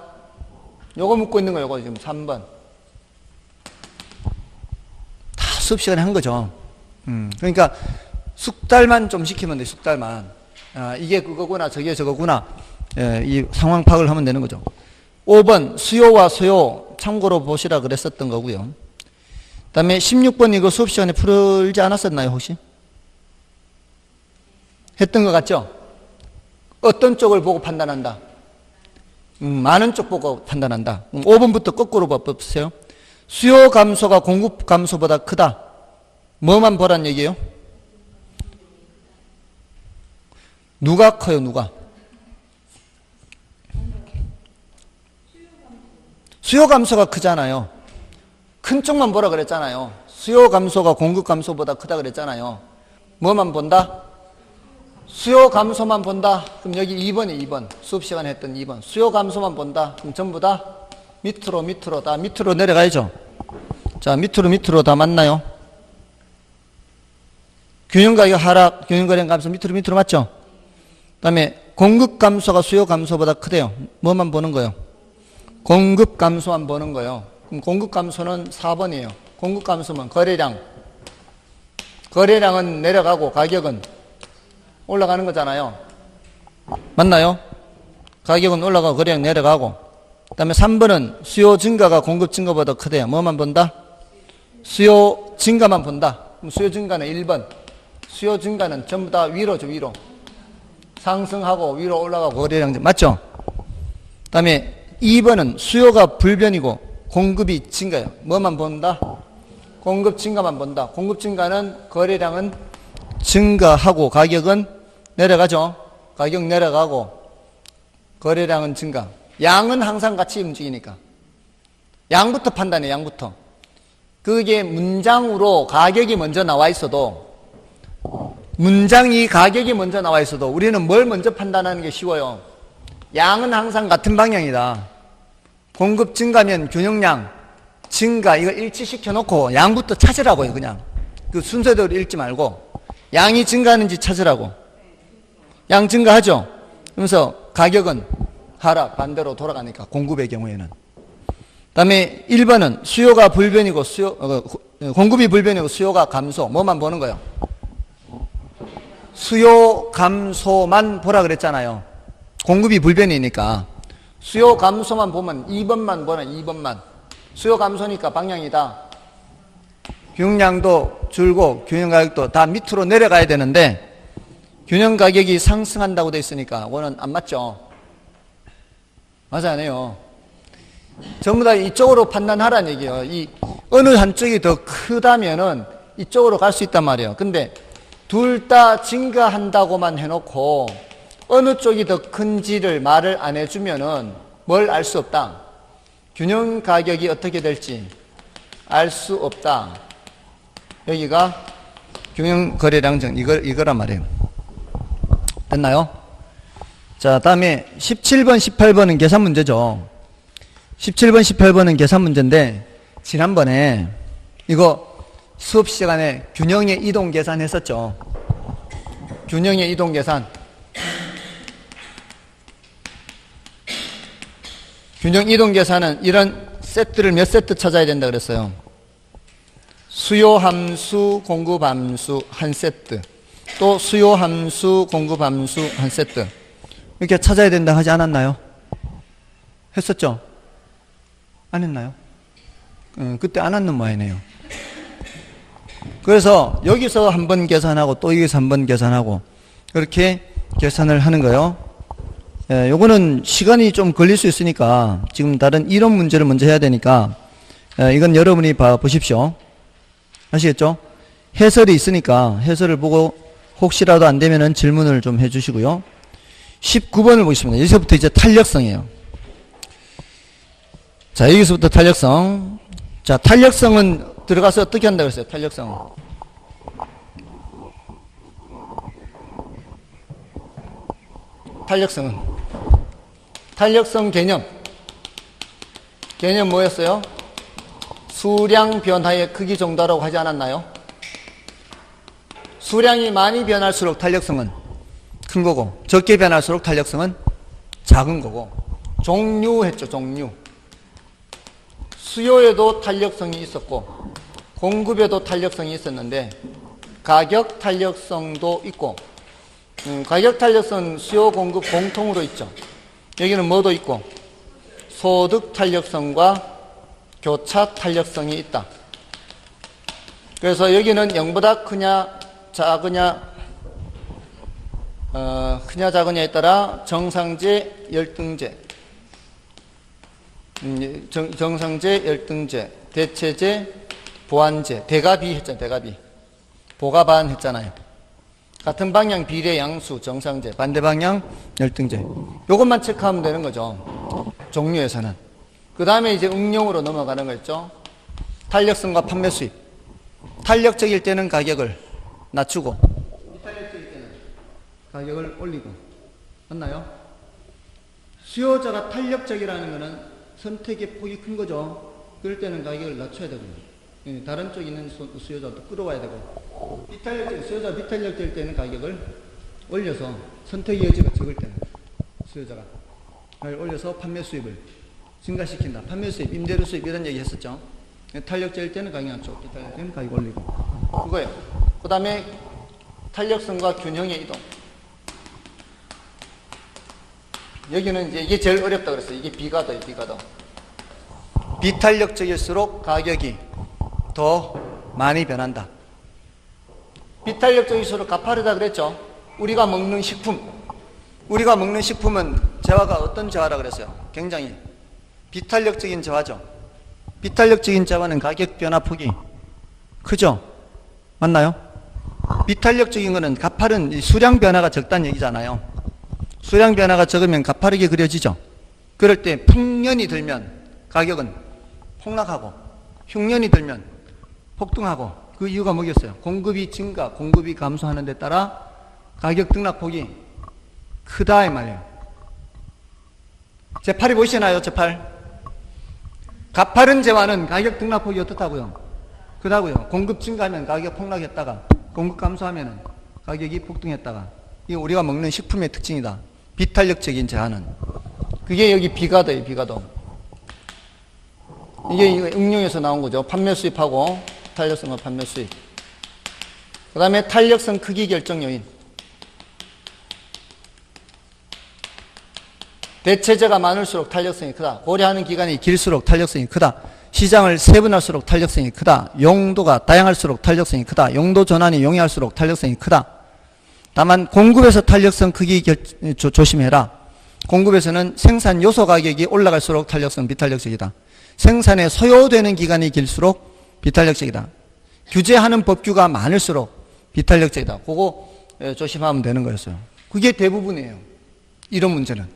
요거 묻고 있는 거예요. 요거 지금 3번 다 수업 시간에 한 거죠. 그러니까 숙달만 좀 시키면 돼. 숙달만. 이게 그거구나 저게 저거구나. 이 상황 파악을 하면 되는 거죠. 5번 수요와 소요 참고로 보시라 그랬었던 거고요. 그 다음에 16번 이거 수업 시간에 풀지 않았었나요 혹시? 했던 것 같죠? 어떤 쪽을 보고 판단한다? 많은 쪽 보고 판단한다. 5번부터 거꾸로 봐보세요. 수요 감소가 공급 감소보다 크다. 뭐만 보란 얘기예요? 누가 커요? 누가? 수요 감소가 크잖아요. 큰 쪽만 보라 그랬잖아요. 수요 감소가 공급 감소보다 크다 그랬잖아요. 뭐만 본다? 수요 감소만 본다. 그럼 여기 2번이 2번. 수업 시간에 했던 2번. 수요 감소만 본다. 그럼 전부 다 밑으로 다 밑으로 내려가야죠. 자, 밑으로 다 맞나요? 균형가격 하락, 균형거래 감소 밑으로 맞죠? 그 다음에 공급 감소가 수요 감소보다 크대요. 뭐만 보는 거예요? 공급 감소만 보는 거예요. 그럼 공급 감소는 4번이에요. 공급 감소면 거래량은 내려가고 가격은 올라가는 거잖아요. 맞나요? 가격은 올라가고 거래량 내려가고. 그 다음에 3번은 수요 증가가 공급 증가보다 크대요. 뭐만 본다? 수요 증가만 본다. 그럼 수요 증가는 1번. 수요 증가는 전부 다 위로죠. 위로. 상승하고 위로 올라가고 거래량 맞죠? 그 다음에 2번은 수요가 불변이고 공급이 증가요. 뭐만 본다? 공급 증가만 본다. 공급 증가는 거래량은 증가하고 가격은 내려가죠. 가격 내려가고 거래량은 증가. 양은 항상 같이 움직이니까. 양부터 판단해. 양부터. 그게 문장으로 가격이 먼저 나와 있어도 문장이 가격이 먼저 나와 있어도 우리는 뭘 먼저 판단하는 게 쉬워요. 양은 항상 같은 방향이다. 공급 증가면 균형량 증가 이거 일치시켜 놓고 양부터 찾으라고요. 그냥 그 순서대로 읽지 말고 양이 증가하는지 찾으라고. 양 증가하죠. 그러면서 가격은 하락 반대로 돌아가니까 공급의 경우에는. 그다음에 1번은 수요가 불변이고 공급이 불변이고 수요가 감소. 뭐만 보는 거예요? 수요 감소만 보라 그랬잖아요. 공급이 불변이니까 수요 감소만 보면 2번만 보나 2번만. 수요 감소니까 방향이다. 균형량도 줄고 균형 가격도 다 밑으로 내려가야 되는데 균형 가격이 상승한다고 돼 있으니까 그거는 안 맞죠. 맞아 안 해요. 전부 다 이쪽으로 판단하라는 얘기예요. 이 어느 한쪽이 더 크다면은 이쪽으로 갈 수 있단 말이에요. 근데 둘 다 증가한다고만 해놓고 어느 쪽이 더 큰지를 말을 안 해주면은 뭘 알 수 없다. 균형 가격이 어떻게 될지 알 수 없다. 여기가 균형 거래량 정 이거란 말이에요. 됐나요? 자, 다음에 17번, 18번은 계산 문제죠. 17번, 18번은 계산 문제인데 지난번에 이거 수업 시간에 균형의 이동 계산 했었죠. 균형의 이동 계산. 균형 이동 계산은 이런 세트를 몇 세트 찾아야 된다 그랬어요. 수요 함수, 공급 함수 한 세트, 또 수요 함수, 공급 함수 한 세트, 이렇게 찾아야 된다 하지 않았나요? 했었죠? 안 했나요? 그때 안 했는 모양이네요. 그래서 여기서 한번 계산하고 또 여기서 한번 계산하고 그렇게 계산을 하는 거예요. 요거는 시간이 좀 걸릴 수 있으니까 지금 다른 이론 문제를 먼저 해야 되니까 이건 여러분이 보십시오. 아시겠죠? 해설이 있으니까 해설을 보고 혹시라도 안 되면은 질문을 좀 해주시고요. 19번을 보겠습니다. 여기서부터 이제 탄력성이에요. 자, 여기서부터 탄력성. 자, 탄력성은 들어가서 어떻게 한다고 했어요? 탄력성. 탄력성 개념 뭐였어요? 수량 변화의 크기 정도라고 하지 않았나요? 수량이 많이 변할수록 탄력성은 큰 거고 적게 변할수록 탄력성은 작은 거고 종류했죠. 종류. 수요에도 탄력성이 있었고 공급에도 탄력성이 있었는데 가격 탄력성도 있고 가격 탄력성은 수요 공급 공통으로 있죠. 여기는 뭐도 있고 소득 탄력성과 교차 탄력성이 있다. 그래서 여기는 0보다 크냐 작으냐 크냐 작으냐에 따라 정상제, 열등제, 정상제, 열등제, 대체제, 보완제, 대가비 했잖아요. 대가비. 보가반 했잖아요. 같은 방향 비례 양수, 정상제, 반대 방향 열등제. 요것만 체크하면 되는 거죠. 종류에서는. 그 다음에 이제 응용으로 넘어가는 거였죠. 탄력성과 판매 수입. 탄력적일 때는 가격을 낮추고 비탄력적일 때는 가격을 올리고. 맞나요? 수요자가 탄력적이라는 거는 선택의 폭이 큰 거죠. 그럴 때는 가격을 낮춰야 되고요. 다른 쪽에 있는 수요자도 끌어와야 되고 수요자가 비탄력적일 때는 가격을 올려서 선택의 여지가 적을 때는 수요자가 가격을 올려서 판매 수입을 증가시킨다. 판매 수입, 임대료 수입 이런 얘기 했었죠. 탄력적일 때는 가격 낮추고 비탄력적일 때는 가격 올리고 그거예요. 그 다음에 탄력성과 균형의 이동. 여기는 이제 이게 제일 어렵다 그랬어요. 이게 비가더예요. 비가더. 비탄력적일수록 가격이 더 많이 변한다. 비탄력적일수록 가파르다 그랬죠. 우리가 먹는 식품은 재화가 어떤 재화라 그랬어요? 굉장히 비탄력적인 재화죠. 비탄력적인 재화는 가격 변화 폭이 크죠. 맞나요? 비탄력적인 거는 가파른 수량 변화가 적다는 얘기잖아요. 수량 변화가 적으면 가파르게 그려지죠. 그럴 때 풍년이 들면 가격은 폭락하고 흉년이 들면 폭등하고 그 이유가 뭐겠어요? 공급이 증가, 공급이 감소하는 데 따라 가격 등락폭이 크다 이 말이에요. 제8이 보이시나요? 제8. 가파른 재화는 가격 등락폭이 어떻다고요? 크다고요. 공급 증가하면 가격 폭락했다가 공급 감소하면 가격이 폭등했다가 이게 우리가 먹는 식품의 특징이다. 비탄력적인 재화는. 그게 여기 비가더예요. 비가더. 이게 응용에서 나온 거죠. 판매 수입하고 탄력성과 판매 수입. 그 다음에 탄력성 크기 결정 요인. 대체제가 많을수록 탄력성이 크다. 고려하는 기간이 길수록 탄력성이 크다. 시장을 세분할수록 탄력성이 크다. 용도가 다양할수록 탄력성이 크다. 용도 전환이 용이할수록 탄력성이 크다. 다만 공급에서 탄력성 크기 조심해라. 공급에서는 생산 요소 가격이 올라갈수록 탄력성 비탄력적이다. 생산에 소요되는 기간이 길수록 비탄력적이다. 규제하는 법규가 많을수록 비탄력적이다. 그거 조심하면 되는 거였어요. 그게 대부분이에요. 이런 문제는.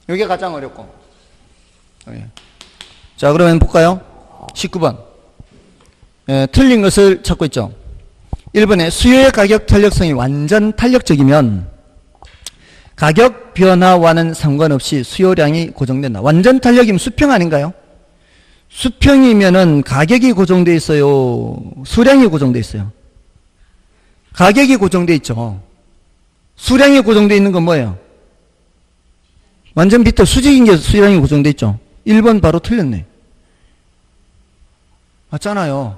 이게 가장 어렵고. 자, 그러면 볼까요? 19번. 틀린 것을 찾고 있죠. 1번에 수요의 가격 탄력성이 완전 탄력적이면 가격 변화와는 상관없이 수요량이 고정된다. 완전 탄력이면 수평 아닌가요? 수평이면은 가격이 고정되어 있어요? 수량이 고정되어 있어요? 가격이 고정되어 있죠. 수량이 고정되어 있는 건 뭐예요? 완전 비틀 수직인 게 수량이 고정되어 있죠. 1번 바로 틀렸네. 맞잖아요.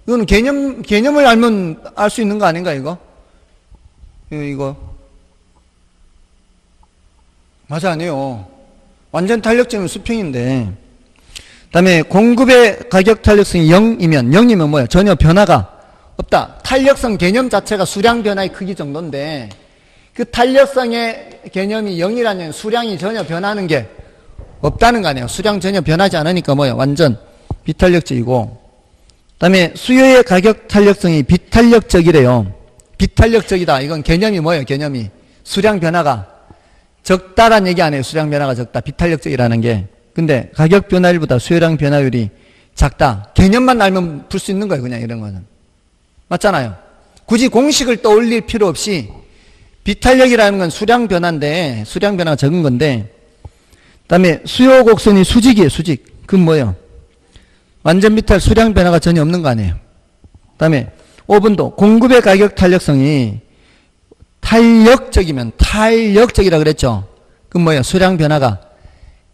이건 개념을 알면 알 수 있는 거 아닌가, 이거? 이거. 맞아, 아니에요. 완전 탄력적이면 수평인데. 그 다음에 공급의 가격 탄력성이 0이면 뭐야? 전혀 변화가 없다. 탄력성 개념 자체가 수량 변화의 크기 정도인데, 그 탄력성의 개념이 0이라는 수량이 전혀 변하는 게 없다는 거 아니에요. 수량 전혀 변하지 않으니까 뭐야? 완전 비탄력적이고. 그 다음에 수요의 가격 탄력성이 비탄력적이래요. 비탄력적이다. 이건 개념이 뭐예요? 개념이. 수량 변화가 적다란 얘기 아니에요. 수량 변화가 적다. 비탄력적이라는 게. 근데 가격 변화율보다 수요량 변화율이 작다. 개념만 알면 풀 수 있는 거예요. 그냥 이런 거는. 맞잖아요. 굳이 공식을 떠올릴 필요 없이 비탄력이라는 건 수량 변화인데, 수량 변화가 적은 건데, 그 다음에 수요 곡선이 수직이에요. 수직. 그건 뭐예요? 완전 비탈 수량 변화가 전혀 없는 거 아니에요. 그 다음에 5번도 공급의 가격 탄력성이 탄력적이라 그랬죠. 그건 뭐예요? 수량 변화가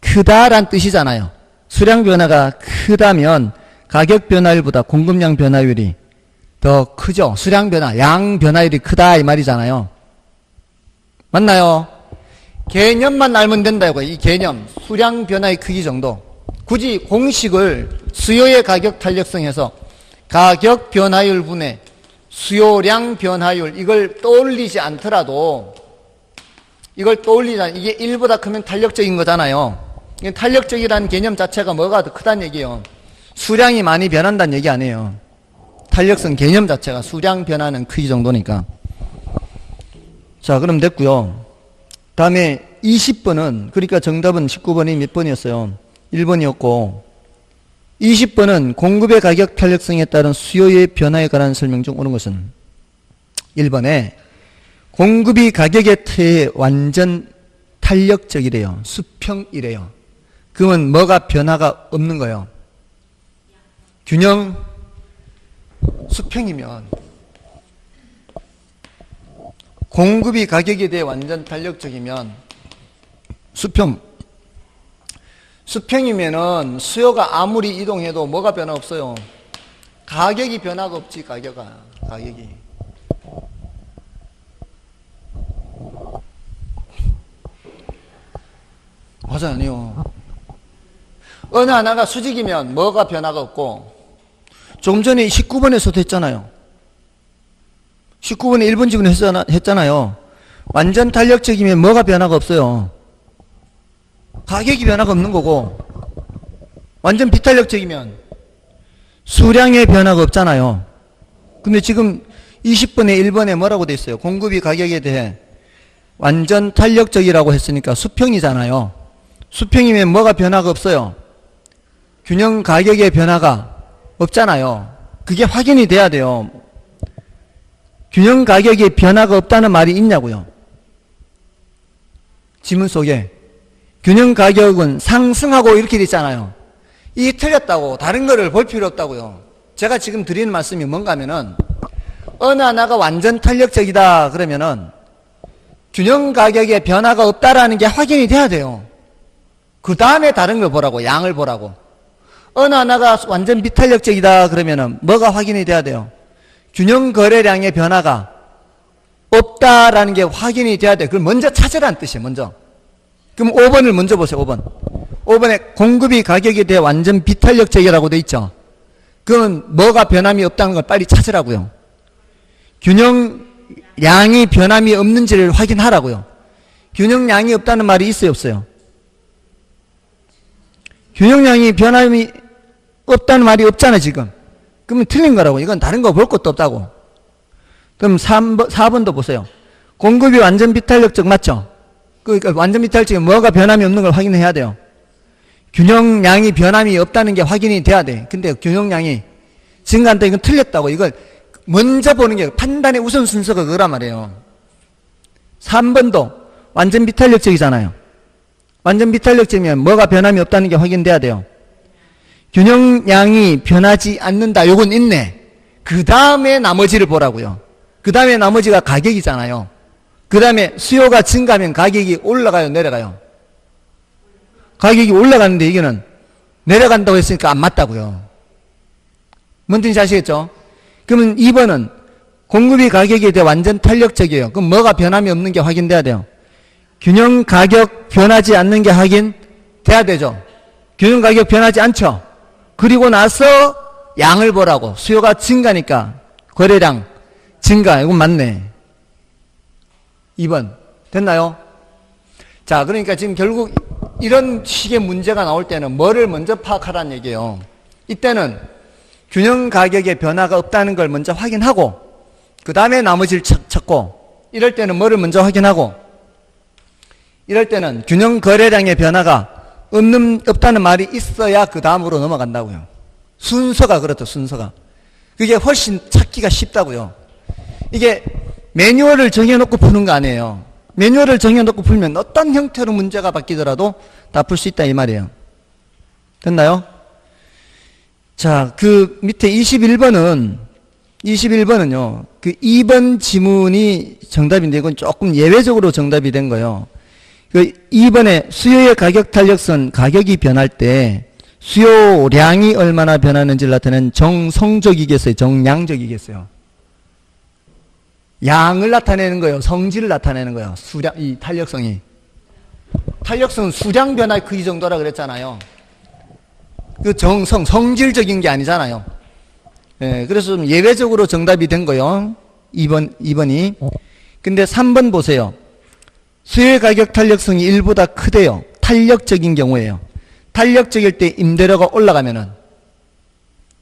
크다란 뜻이잖아요. 수량 변화가 크다면 가격 변화율보다 공급량 변화율이 더 크죠. 수량 변화, 양 변화율이 크다 이 말이잖아요. 맞나요? 개념만 알면 된다고요. 이 개념, 수량 변화의 크기 정도. 굳이 공식을 수요의 가격 탄력성에서 가격 변화율 분의 수요량 변화율 이걸 떠올리지 않더라도 이게 1보다 크면 탄력적인 거잖아요. 탄력적이라는 개념 자체가 뭐가 더 크다는 얘기예요. 수량이 많이 변한다는 얘기 아니에요. 탄력성 개념 자체가 수량 변하는 크기 정도니까. 자, 그럼 됐고요. 다음에 20번은 그러니까 정답은 19번이 몇 번이었어요? 1번이었고 20번은 공급의 가격 탄력성에 따른 수요의 변화에 관한 설명 중 옳은 것은 1번에 공급이 가격의 터에 완전 탄력적이래요. 수평이래요. 그러면 뭐가 변화가 없는 거예요? 균형 수평이면 공급이 가격에 대해 완전 탄력적이면 수평이면은 수요가 아무리 이동해도 뭐가 변화 없어요? 가격이 변화가 없지. 가격이 맞아 아니요. 어느 하나가 수직이면 뭐가 변화가 없고 조금 전에 19번에서도 했잖아요. 19번에 1번 지분 했잖아요. 완전 탄력적이면 뭐가 변화가 없어요? 가격이 변화가 없는 거고 완전 비탄력적이면 수량의 변화가 없잖아요. 근데 지금 20번에 1번에 뭐라고 돼 있어요? 공급이 가격에 대해 완전 탄력적이라고 했으니까 수평이잖아요. 수평이면 뭐가 변화가 없어요? 균형 가격의 변화가 없잖아요. 그게 확인이 돼야 돼요. 균형 가격에 변화가 없다는 말이 있냐고요. 지문 속에 균형 가격은 상승하고 이렇게 돼 있잖아요. 이 틀렸다고 다른 거를 볼 필요 없다고요. 제가 지금 드리는 말씀이 뭔가 하면은 어느 하나가 완전 탄력적이다 그러면은 균형 가격에 변화가 없다라는 게 확인이 돼야 돼요. 그 다음에 다른 걸 보라고, 양을 보라고. 어느 하나가 완전 비탄력적이다 그러면은 뭐가 확인이 돼야 돼요? 균형 거래량의 변화가 없다라는 게 확인이 돼야 돼. 그걸 먼저 찾으라는 뜻이에요. 먼저. 그럼 5번을 먼저 보세요. 5번. 5번에 공급이 가격에 대해 완전 비탄력적이라고 돼 있죠. 그건 뭐가 변함이 없다는 걸 빨리 찾으라고요. 균형량이 변함이 없는지를 확인하라고요. 균형량이 없다는 말이 있어요, 없어요? 균형량이 변함이 없다는 말이 없잖아 지금. 그러면 틀린 거라고. 이건 다른 거 볼 것도 없다고. 그럼 4번도 보세요. 공급이 완전 비탄력적 맞죠? 그러니까 완전 비탄력적인 뭐가 변함이 없는 걸 확인해야 돼요. 균형량이 변함이 없다는 게 확인이 돼야 돼. 근데 균형량이 증가한다 이건 틀렸다고. 이걸 먼저 보는 게 판단의 우선 순서가 그거란 말이에요. 3번도 완전 비탄력적이잖아요. 완전 비탄력적이면 뭐가 변함이 없다는 게 확인돼야 돼요. 균형량이 변하지 않는다. 요건 있네. 그 다음에 나머지를 보라고요. 그 다음에 나머지가 가격이잖아요. 그 다음에 수요가 증가하면 가격이 올라가요, 내려가요? 가격이 올라가는데 이게는 내려간다고 했으니까 안 맞다고요. 뭔 뜻인지 아시겠죠? 그러면 2번은 공급이 가격에 대해 완전 탄력적이에요. 그럼 뭐가 변함이 없는 게 확인돼야 돼요. 균형 가격 변하지 않는 게 확인돼야 되죠. 균형 가격 변하지 않죠. 그리고 나서 양을 보라고. 수요가 증가니까 거래량 증가. 이건 맞네. 2번 됐나요? 자, 그러니까 지금 결국 이런 식의 문제가 나올 때는 뭐를 먼저 파악하라는 얘기예요. 이때는 균형 가격의 변화가 없다는 걸 먼저 확인하고 그 다음에 나머지를 찾고, 이럴 때는 뭐를 먼저 확인하고, 이럴 때는 균형 거래량의 변화가 없다는 말이 있어야 그 다음으로 넘어간다고요. 순서가 그렇죠. 순서가. 그게 훨씬 찾기가 쉽다고요. 이게 매뉴얼을 정해놓고 푸는 거 아니에요. 매뉴얼을 정해놓고 풀면 어떤 형태로 문제가 바뀌더라도 다 풀 수 있다 이 말이에요. 됐나요? 자, 그 밑에 21번은요, 그 2번 지문이 정답인데 이건 조금 예외적으로 정답이 된 거예요. 그 2번에 수요의 가격 탄력선, 가격이 변할 때 수요량이 얼마나 변하는지를 나타내는 정성적이겠어요? 정량적이겠어요? 양을 나타내는 거예요? 성질을 나타내는 거예요? 수량, 이 탄력성이. 탄력성은 수량 변화의 크기 정도라 그랬잖아요. 그 성질적인 게 아니잖아요. 예, 그래서 좀 예외적으로 정답이 된 거예요. 2번이. 근데 3번 보세요. 수요의 가격 탄력성이 1보다 크대요. 탄력적인 경우에요. 탄력적일 때 임대료가 올라가면은,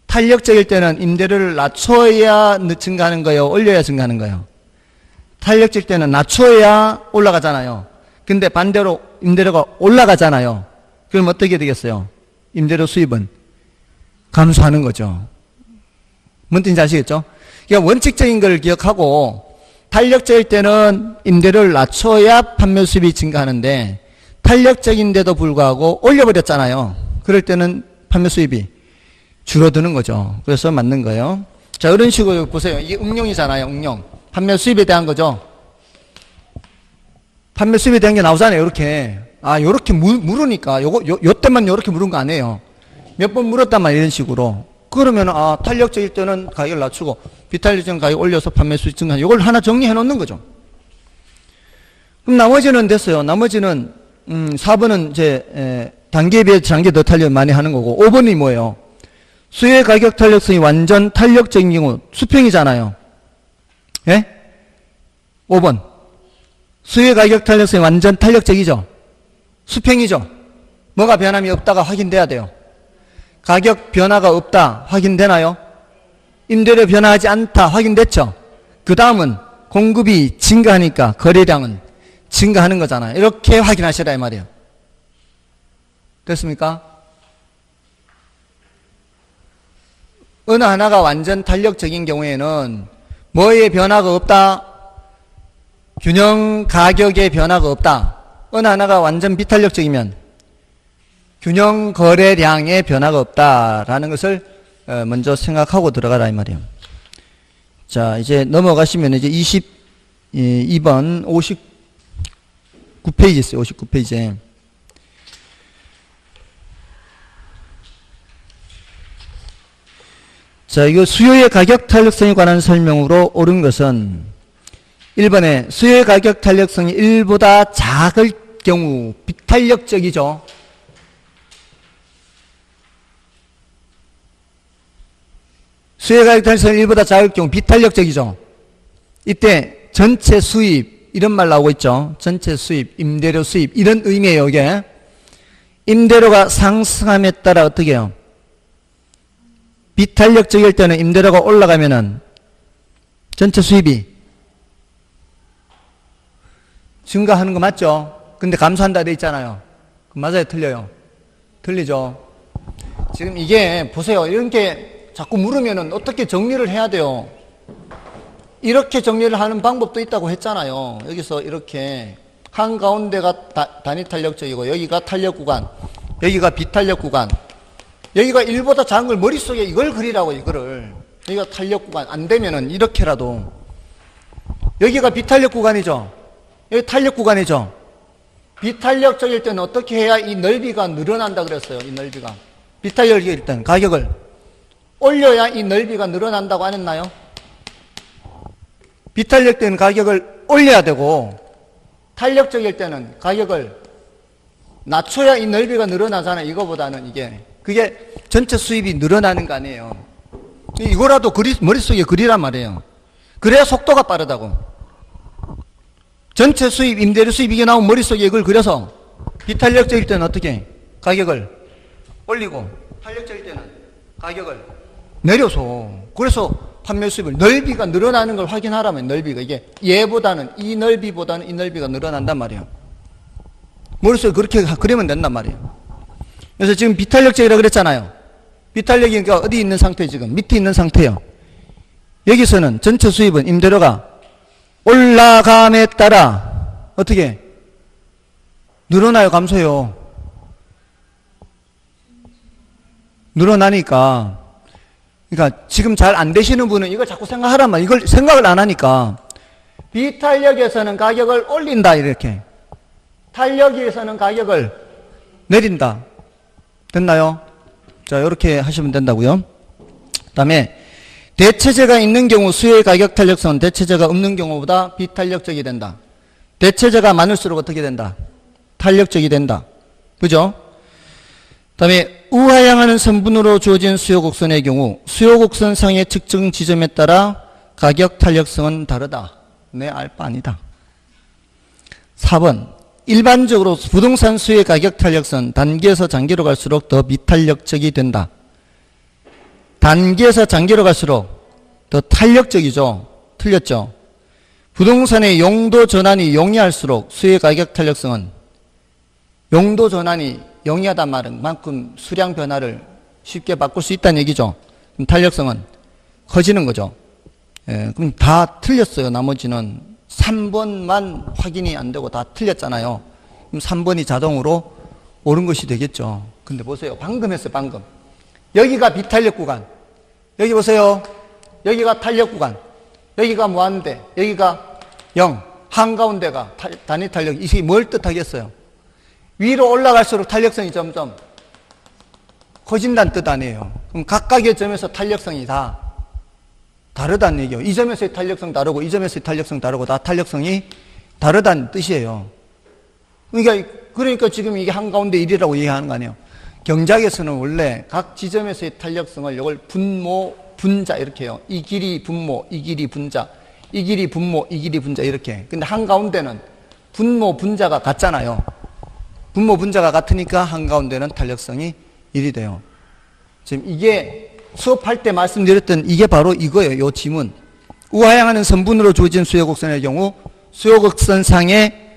탄력적일 때는 임대료를 낮춰야 증가하는 거예요? 올려야 증가하는 거예요? 탄력적일 때는 낮춰야 올라가잖아요. 근데 반대로 임대료가 올라가잖아요. 그럼 어떻게 되겠어요? 임대료 수입은 감소하는 거죠. 뭔 뜻인지 아시겠죠? 그러니까 원칙적인 걸 기억하고, 탄력적일 때는 임대료를 낮춰야 판매 수입이 증가하는데 탄력적인데도 불구하고 올려버렸잖아요. 그럴 때는 판매 수입이 줄어드는 거죠. 그래서 맞는 거예요. 자, 이런 식으로 보세요. 이게 응용이잖아요. 응용. 판매 수입에 대한 거죠. 판매 수입에 대한 게 나오잖아요. 이렇게. 요렇게 물으니까 요 때만 요렇게 물은 거 아니에요. 몇 번 물었단 말이에요. 이런 식으로. 그러면 탄력적일 때는 가격을 낮추고 비탄력적인 가격 올려서 판매 수익 증가. 이걸 하나 정리해 놓는 거죠. 그럼 나머지는 됐어요. 나머지는 4번은 이제 단계에 비해 장기 더 탄력 많이 하는 거고, 5번이 뭐예요? 수요의 가격 탄력성이 완전 탄력적인 경우 수평이잖아요. 예? 5번. 수요의 가격 탄력성이 완전 탄력적이죠. 수평이죠. 뭐가 변함이 없다가 확인돼야 돼요. 가격 변화가 없다 확인되나요? 임대료 변화하지 않다 확인됐죠? 그 다음은 공급이 증가하니까 거래량은 증가하는 거잖아요. 이렇게 확인하시라 이 말이에요. 됐습니까? 어느 하나가 완전 탄력적인 경우에는 뭐의 변화가 없다? 균형 가격의 변화가 없다. 어느 하나가 완전 비탄력적이면 균형 거래량의 변화가 없다라는 것을 먼저 생각하고 들어가라 이 말이에요. 자, 이제 넘어가시면 이제 22번 59페이지 있어요. 59페이지에. 자, 이거 수요의 가격 탄력성에 관한 설명으로 옳은 것은 1번에 수요의 가격 탄력성이 1보다 작을 경우 비탄력적이죠. 수요의 가격 탄력성이 1보다 작을 경우 비탄력적이죠. 이때 전체 수입 이런 말 나오고 있죠. 전체 수입, 임대료 수입 이런 의미예요. 이게 임대료가 상승함에 따라 어떻게 해요? 비탄력적일 때는 임대료가 올라가면은 전체 수입이 증가하는 거 맞죠? 근데 감소한다 돼 있잖아요. 맞아요? 틀려요? 틀리죠? 지금 이게 보세요. 이런 게 자꾸 물으면은 어떻게 정리를 해야 돼요? 이렇게 정리를 하는 방법도 있다고 했잖아요. 여기서 이렇게 한가운데가 단위 탄력적이고 여기가 탄력 구간, 여기가 비탄력 구간, 여기가 1보다 작은 걸 머릿속에 이걸 그리라고 이거를. 여기가 탄력 구간 안 되면은 이렇게라도 여기가 비탄력 구간이죠. 여기 탄력 구간이죠. 비탄력적일 때는 어떻게 해야 이 넓이가 늘어난다 그랬어요. 이 넓이가. 비탄력적일 때는 가격을 올려야 이 넓이가 늘어난다고 안 했나요? 비탄력 때는 가격을 올려야 되고 탄력적일 때는 가격을 낮춰야 이 넓이가 늘어나잖아요. 이거보다는 그게 전체 수입이 늘어나는 거 아니에요. 이거라도 머릿속에 그리란 말이에요. 그래야 속도가 빠르다고. 전체 수입, 임대료 수입 이게 나오면 머릿속에 이걸 그려서 비탄력적일 때는 어떻게 가격을 올리고 탄력적일 때는 가격을 내려서 그래서 판매 수입을 넓이가 늘어나는 걸 확인하라면 넓이가 이게 얘보다는 이 넓이보다는 이 넓이가 늘어난단 말이에요. 머릿속에 그렇게 그리면 된단 말이에요. 그래서 지금 비탄력적이라고 그랬잖아요. 비탄력이 그러니까 어디 있는 상태 지금 밑에 있는 상태예요. 여기서는 전체 수입은 임대료가 올라감에 따라 어떻게 늘어나요, 감소해요? 늘어나니까. 그러니까 지금 잘 안 되시는 분은 이걸 자꾸 생각하란 말. 이걸 생각을 안 하니까 비탄력에서는 가격을 올린다 이렇게. 탄력에서는 가격을 내린다. 됐나요? 자, 이렇게 하시면 된다고요. 그다음에 대체재가 있는 경우 수요의 가격 탄력성은 대체재가 없는 경우보다 비탄력적이 된다. 대체재가 많을수록 어떻게 된다? 탄력적이 된다. 그죠? 그다음에 우하향하는 선분으로 주어진 수요 곡선의 경우 수요 곡선상의 측정 지점에 따라 가격 탄력성은 다르다. 네, 알 바 아니다. 4번 일반적으로 부동산 수요의 가격 탄력성은 단기에서 장기로 갈수록 더 비탄력적이 된다. 단기에서 장기로 갈수록 더 탄력적이죠. 틀렸죠. 부동산의 용도 전환이 용이할수록 수요의 가격 탄력성은 용도 전환이 용이하단 말은 만큼 수량 변화를 쉽게 바꿀 수 있다는 얘기죠. 그럼 탄력성은 커지는 거죠. 예, 그럼 다 틀렸어요. 나머지는 3번만 확인이 안 되고 다 틀렸잖아요. 그럼 3번이 자동으로 옳은 것이 되겠죠. 근데 보세요. 방금 했어요. 방금. 여기가 비탄력 구간. 여기 보세요. 여기가 탄력 구간. 여기가 무한대. 여기가 0. 한가운데가 단위 탄력. 이게 뭘 뜻하겠어요? 위로 올라갈수록 탄력성이 점점 커진다는 뜻 아니에요. 그럼 각각의 점에서 탄력성이 다 다르다는 얘기예요. 이 점에서의 탄력성 다르고 이 점에서의 탄력성 다르고 다 탄력성이 다르다는 뜻이에요. 그러니까 지금 이게 한가운데 1이라고 얘기하는 거 아니에요. 경작에서는 원래 각 지점에서의 탄력성을 이걸 분모, 분자 이렇게 해요. 이 길이 분모, 이 길이 분자, 이 길이 분모, 이 길이 분자 이렇게. 근데 한가운데는 분모, 분자가 같잖아요. 분모, 분자가 같으니까 한가운데는 탄력성이 1이 돼요. 지금 이게 수업할 때 말씀드렸던 이게 바로 이거예요. 이 지문. 우하향하는 선분으로 주어진 수요곡선의 경우 수요곡선상의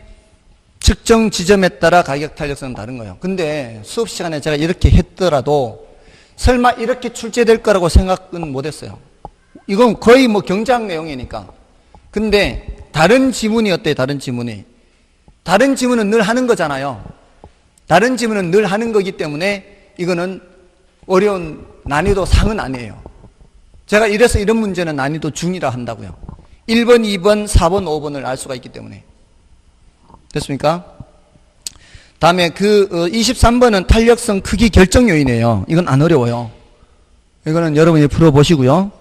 측정 지점에 따라 가격 탄력성은 다른 거예요. 근데 수업 시간에 제가 이렇게 했더라도 설마 이렇게 출제될 거라고 생각은 못 했어요. 이건 거의 뭐 경작 내용이니까. 근데 다른 지문이 어때요? 다른 지문이. 다른 지문은 늘 하는 거잖아요. 다른 지문은 늘 하는 거기 때문에 이거는 어려운 난이도 상은 아니에요. 제가 이래서 이런 문제는 난이도 중이라 한다고요. 1번, 2번, 4번, 5번을 알 수가 있기 때문에. 됐습니까? 다음에 23번은 탄력성 크기 결정 요인이에요. 이건 안 어려워요. 이거는 여러분이 풀어보시고요.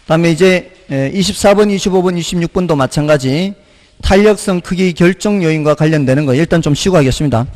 다음에 이제 24번, 25번, 26번도 마찬가지 탄력성 크기 결정 요인과 관련되는 거 일단 좀 쉬고 하겠습니다.